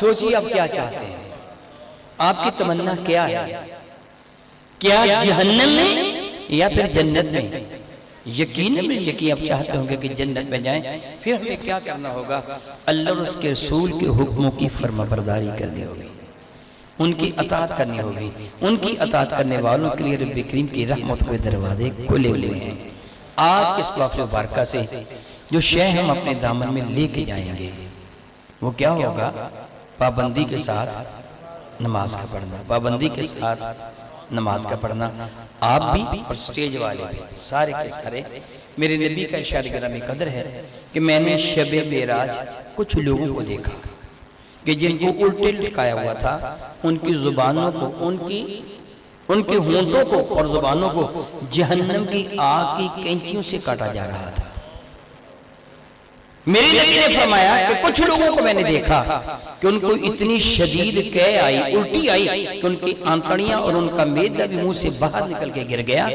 Speaker 1: سوچیے آپ کیا چاہتے ہیں، آپ کی تمنا کیا ہے؟ کیا جہنم میں یا پھر جنت میں؟ یقیناً آپ چاہتے ہوں گے کہ جنت میں جائیں، پھر ہمیں کیا کرنا ہوگا؟ اللہ اور اس کے رسول کے حکموں کی فرما برداری کرنی ہوگی، ان کی اطاعت کرنی ہوگی۔ ان کی اطاعت کرنے والوں کے لیے رب کریم کی رحمت کے دروازے کھلے ہوئے ہیں۔ آج اس وقت مبارکہ سے جو شے ہم اپنے دامن میں لے کے جائیں گے وہ کیا ہوگا؟ پابندی کے ساتھ نماز کا پڑھنا، پابندی کے ساتھ نماز کا پڑھنا۔ آپ بھی اور سٹیج والے بھی سارے کے سارے میرے نبی کا ارشاد گرامی قدر ہے کہ میں نے شب معراج کچھ لوگوں کو دیکھا کہ جن کو الٹے لٹکایا ہوا تھا، ان کی زبانوں کو، ان کے ہونٹوں کو اور زبانوں کو جہنم کی آگ کی کینچیوں سے کاٹا جا رہا تھا۔ میرے نبی نے فرمایا کہ کچھ لوگوں کو میں نے دیکھا کہ ان کو اتنی شدید قے آئی، الٹی آئی کہ ان کی آنتڑیاں اور ان کا معدہ بھی منہ سے باہر نکل کے گر گیا،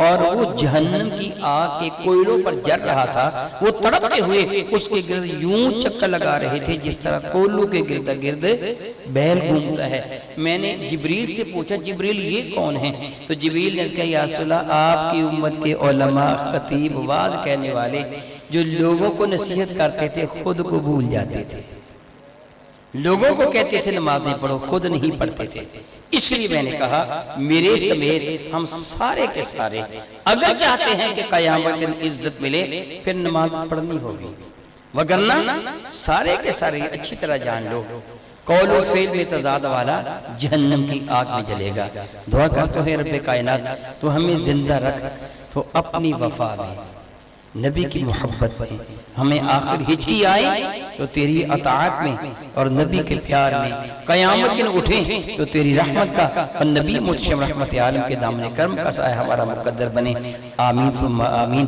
Speaker 1: اور وہ جہنم کی آگ کے کوئلوں پر جل رہا تھا۔ وہ تڑپتے ہوئے اس کے گرد یوں چکر لگا رہے تھے جس طرح کوئلوں کے گرد گرد بیل گھومتا ہے۔ میں نے جبریل سے پوچھا، جبریل یہ کون ہیں؟ تو جبریل نے کہا، یا رسول اللہ، آپ کی امت کے علماء، خطیب، وعظ کہنے والے جو لوگوں کو نصیحت کرتے تھے خود کو بھول جاتے تھے، لوگوں کو کہتے تھے نمازیں پڑھو، خود نہیں پڑھتے تھے۔ اس لیے میں نے کہا میرے سمیت ہم سارے کے سارے اگر چاہتے ہیں کہ قیامت دن عزت ملے پھر نماز پڑھنی ہوگی، وگرنہ سارے کے سارے اچھی طرح جان لو قول و فعل میں تضاد والا جہنم کی آگ میں جلے گا۔ دعا کرتا ہے رب کائنات تو ہمیں زندہ رکھ، تو اپنی وفا میں، نبی کی محبت میں، ہمیں آخر ہچکی آئے تو تیری اطاعت میں اور نبی کے پیار میں، قیامت دن اٹھیں تو تیری رحمت کا اور نبی متشم رحمت عالم کے دامن کرم کا سایہ ہمارا مقدر بنے۔ آمین ثم آمین۔